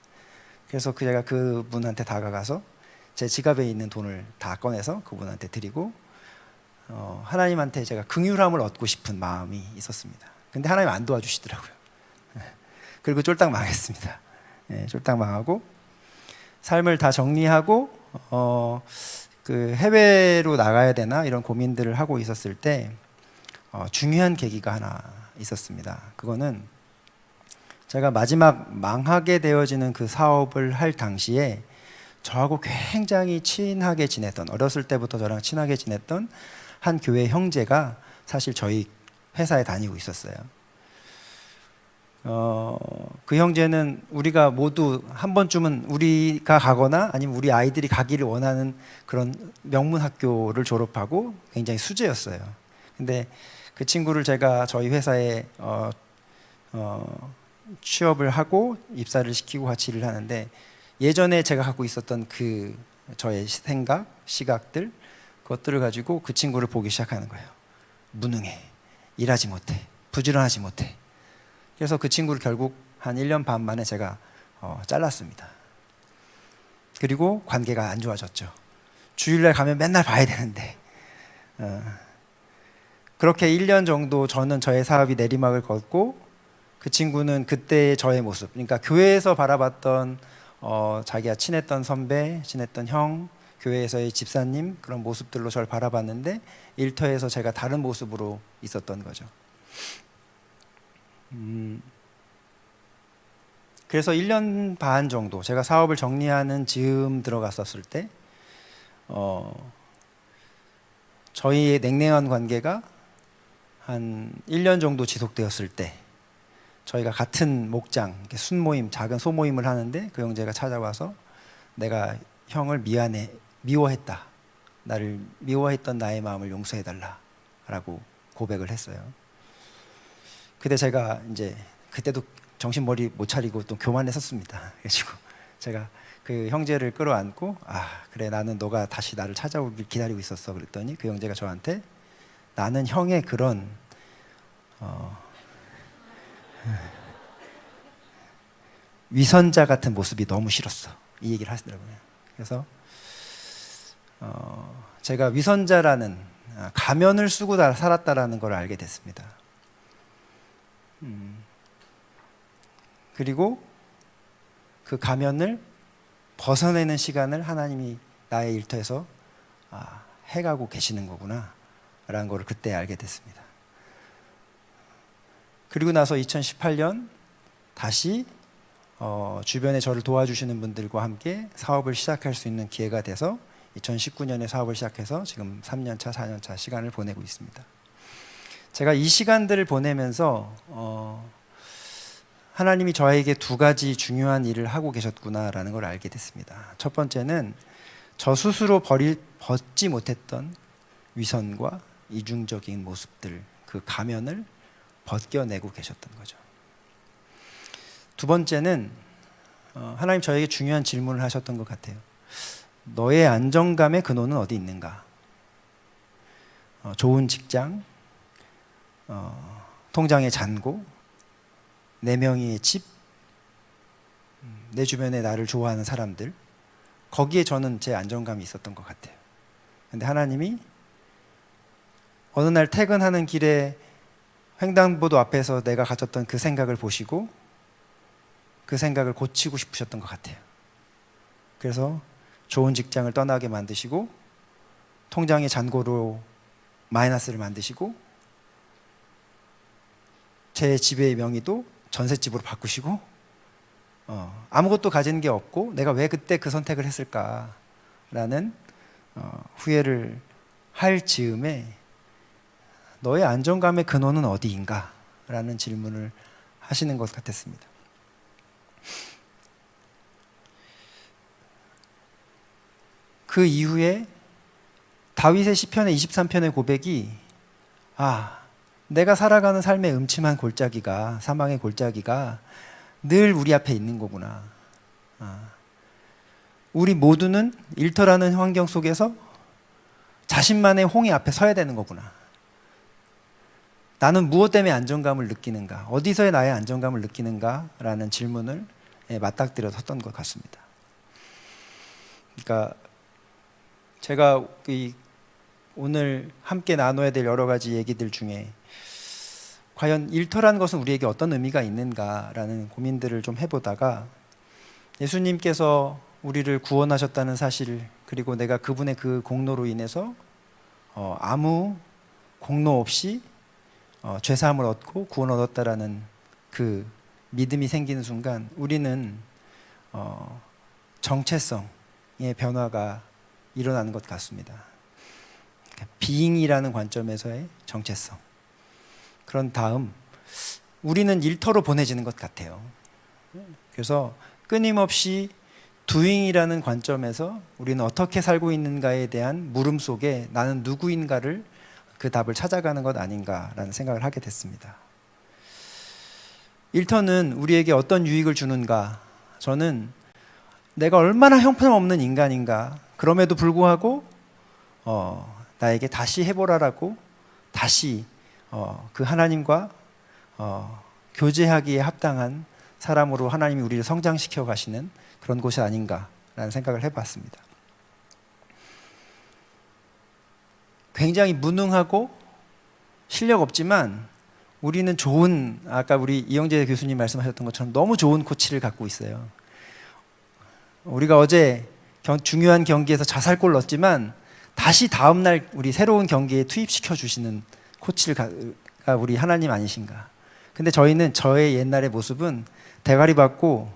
Speaker 5: 그래서 제가 그분한테 다가가서 제 지갑에 있는 돈을 다 꺼내서 그분한테 드리고 하나님한테 제가 긍휼함을 얻고 싶은 마음이 있었습니다. 근데 하나님 안 도와주시더라고요. 그리고 쫄딱 망했습니다. 쫄딱 망하고 삶을 다 정리하고 그 해외로 나가야 되나 이런 고민들을 하고 있었을 때 중요한 계기가 하나 있었습니다. 그거는 제가 마지막 망하게 되어지는 그 사업을 할 당시에 저하고 굉장히 친하게 지냈던, 어렸을 때부터 저랑 친하게 지냈던 한 교회 형제가 사실 저희 회사에 다니고 있었어요. 그 형제는 우리가 모두 한 번쯤은 우리가 가거나 아니면 우리 아이들이 가기를 원하는 그런 명문 학교를 졸업하고 굉장히 수재였어요. 근데 그 친구를 제가 저희 회사에 취업을 하고 입사를 시키고 같이 일을 하는데 예전에 제가 갖고 있었던 그 저의 생각, 시각들 그것들을 가지고 그 친구를 보기 시작하는 거예요. 무능해, 일하지 못해, 부지런하지 못해. 그래서 그 친구를 결국 한 1년 반 만에 제가 잘랐습니다. 그리고 관계가 안 좋아졌죠. 주일날 가면 맨날 봐야 되는데 그렇게 1년 정도 저는 저의 사업이 내리막을 걷고 그 친구는 그때의 저의 모습, 그러니까 교회에서 바라봤던 자기가 친했던 선배, 친했던 형, 교회에서의 집사님 그런 모습들로 저를 바라봤는데 일터에서 제가 다른 모습으로 있었던 거죠. 그래서 1년 반 정도 제가 사업을 정리하는 즈음 들어갔었을 때 저희의 냉랭한 관계가 한 1년 정도 지속되었을 때 저희가 같은 목장, 이렇게 순모임, 작은 소모임을 하는데 그 형제가 찾아와서 내가 형을 미워했다. 나를 미워했던 나의 마음을 용서해달라라고 고백을 했어요. 그때 제가 이제 그때도 정신머리 못 차리고 또 교만했었습니다. 그래가지고 제가 그 형제를 끌어안고 그래 나는 너가 다시 나를 찾아오길 기다리고 있었어 그랬더니 그 형제가 저한테 나는 형의 그런 위선자 같은 모습이 너무 싫었어 이 얘기를 하시더라고요. 그래서 제가 위선자라는 가면을 쓰고 살았다라는 걸 알게 됐습니다. 그리고 그 가면을 벗어내는 시간을 하나님이 나의 일터에서 해가고 계시는 거구나 라는 걸 그때 알게 됐습니다. 그리고 나서 2018년 다시 주변에 저를 도와주시는 분들과 함께 사업을 시작할 수 있는 기회가 돼서 2019년에 사업을 시작해서 지금 3년차, 4년차 시간을 보내고 있습니다. 제가 이 시간들을 보내면서 하나님이 저에게 두 가지 중요한 일을 하고 계셨구나라는 걸 알게 됐습니다. 첫 번째는 저 스스로 벗지 못했던 위선과 이중적인 모습들, 그 가면을 벗겨내고 계셨던 거죠. 두 번째는 하나님 저에게 중요한 질문을 하셨던 것 같아요. 너의 안정감의 근원은 어디 있는가? 좋은 직장, 통장의 잔고, 내 명의의 집, 내 주변에 나를 좋아하는 사람들, 거기에 저는 제 안정감이 있었던 것 같아요. 근데 하나님이 어느 날 퇴근하는 길에 횡단보도 앞에서 내가 가졌던 그 생각을 보시고 그 생각을 고치고 싶으셨던 것 같아요. 그래서 좋은 직장을 떠나게 만드시고 통장의 잔고로 마이너스를 만드시고 제 집의 명의도 전셋집으로 바꾸시고 아무것도 가진 게 없고 내가 왜 그때 그 선택을 했을까라는 후회를 할 즈음에 너의 안정감의 근원은 어디인가? 라는 질문을 하시는 것 같았습니다. 그 이후에 다윗의 시편의 23편의 고백이 내가 살아가는 삶의 음침한 골짜기가 사망의 골짜기가 늘 우리 앞에 있는 거구나. 우리 모두는 일터라는 환경 속에서 자신만의 홍해 앞에 서야 되는 거구나. 나는 무엇 때문에 안정감을 느끼는가? 어디서의 나의 안정감을 느끼는가? 라는 질문을 맞닥뜨려 섰던 것 같습니다. 그러니까 제가 오늘 함께 나눠야 될 여러 가지 얘기들 중에 과연 일터라는 것은 우리에게 어떤 의미가 있는가라는 고민들을 좀 해보다가 예수님께서 우리를 구원하셨다는 사실, 그리고 내가 그분의 그 공로로 인해서 아무 공로 없이 죄사함을 얻고 구원을 얻었다라는 그 믿음이 생기는 순간 우리는 정체성의 변화가 일어나는 것 같습니다. 비잉이라는 관점에서의 정체성. 그런 다음 우리는 일터로 보내지는 것 같아요. 그래서 끊임없이 doing이라는 관점에서 우리는 어떻게 살고 있는가에 대한 물음 속에 나는 누구인가를 그 답을 찾아가는 것 아닌가라는 생각을 하게 됐습니다. 일터는 우리에게 어떤 유익을 주는가? 저는 내가 얼마나 형편없는 인간인가, 그럼에도 불구하고 나에게 다시 해보라라고 다시 그 하나님과 교제하기에 합당한 사람으로 하나님이 우리를 성장시켜 가시는 그런 곳이 아닌가라는 생각을 해봤습니다. 굉장히 무능하고 실력 없지만 우리는 좋은, 아까 우리 이영재 교수님 말씀하셨던 것처럼 너무 좋은 코치를 갖고 있어요. 우리가 어제 중요한 경기에서 자살골 넣었지만 다시 다음날 우리 새로운 경기에 투입시켜 주시는 코치가 우리 하나님 아니신가. 근데 저희는 저의 옛날의 모습은 대가리 받고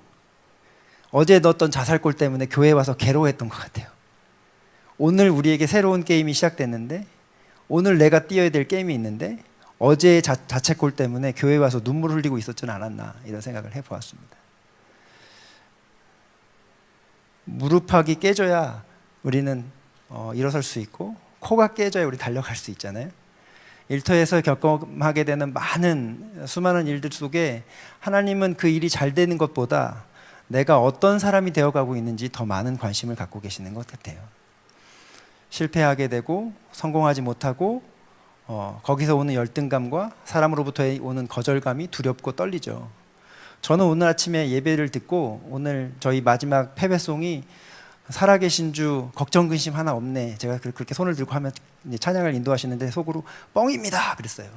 Speaker 5: 어제 넣었던 자살골 때문에 교회에 와서 괴로워했던 것 같아요. 오늘 우리에게 새로운 게임이 시작됐는데, 오늘 내가 뛰어야 될 게임이 있는데 어제의 자책골 때문에 교회 와서 눈물 흘리고 있었지는 않았나 이런 생각을 해보았습니다. 무릎팍이 깨져야 우리는 일어설 수 있고 코가 깨져야 우리 달려갈 수 있잖아요. 일터에서 경험하게 되는 수많은 일들 속에 하나님은 그 일이 잘 되는 것보다 내가 어떤 사람이 되어가고 있는지 더 많은 관심을 갖고 계시는 것 같아요. 실패하게 되고 성공하지 못하고 거기서 오는 열등감과 사람으로부터 오는 거절감이 두렵고 떨리죠. 저는 오늘 아침에 예배를 듣고 오늘 저희 마지막 패배송이 살아계신 주 걱정 근심 하나 없네. 제가 그렇게 손을 들고 하면 찬양을 인도하시는데 속으로 뻥입니다 그랬어요.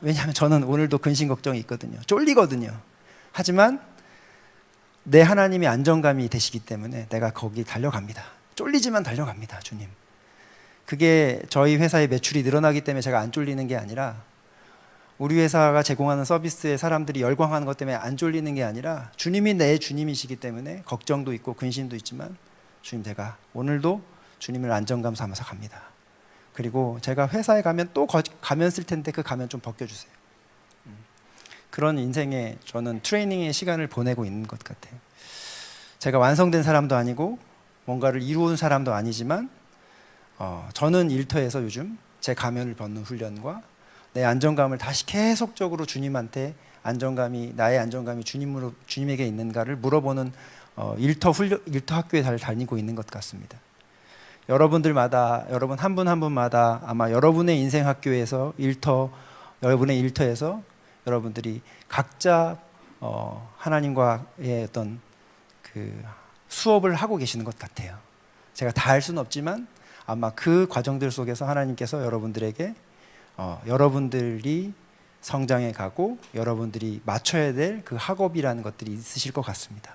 Speaker 5: 왜냐하면 저는 오늘도 근심 걱정이 있거든요. 쫄리거든요. 하지만 내 하나님이 안정감이 되시기 때문에 내가 거기 달려갑니다. 쫄리지만 달려갑니다. 주님. 그게 저희 회사의 매출이 늘어나기 때문에 제가 안 쫄리는 게 아니라 우리 회사가 제공하는 서비스에 사람들이 열광하는 것 때문에 안 쫄리는 게 아니라 주님이 내 주님이시기 때문에 걱정도 있고 근심도 있지만 주님 제가 오늘도 주님을 안정감 삼아서 갑니다. 그리고 제가 회사에 가면 또 가면 쓸 텐데 그 가면 좀 벗겨주세요. 그런 인생에 저는 트레이닝의 시간을 보내고 있는 것 같아요. 제가 완성된 사람도 아니고 뭔가를 이루은 사람도 아니지만 저는 일터에서 요즘 제 가면을 벗는 훈련과 내 안정감을 다시 계속적으로 주님한테 나의 안정감이 주님에게 있는가를 물어보는 일터 학교에 다니고 있는 것 같습니다. 여러분 한 분 한 분마다 아마 여러분의 인생 학교에서 여러분의 일터에서 여러분들이 각자 하나님과의 어떤 그 수업을 하고 계시는 것 같아요. 제가 다 할 수는 없지만 아마 그 과정들 속에서 하나님께서 여러분들에게 여러분들이 성장해 가고 여러분들이 맞춰야 될 그 학업이라는 것들이 있으실 것 같습니다.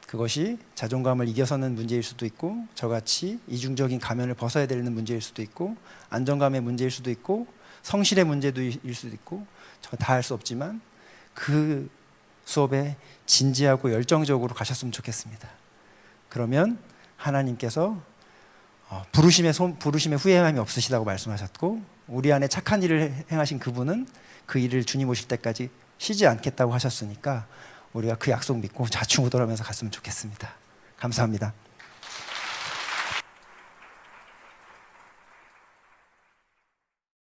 Speaker 5: 그것이 자존감을 이겨서는 문제일 수도 있고 저같이 이중적인 가면을 벗어야 되는 문제일 수도 있고 안정감의 문제일 수도 있고 성실의 문제일 수도 있고 저 다 할 수 없지만 그 수업에 진지하고 열정적으로 가셨으면 좋겠습니다. 그러면 하나님께서 부르심에 후회함이 없으시다고 말씀하셨고 우리 안에 착한 일을 행하신 그분은 그 일을 주님 오실 때까지 쉬지 않겠다고 하셨으니까 우리가 그 약속 믿고 좌충우돌하면서 갔으면 좋겠습니다. 감사합니다.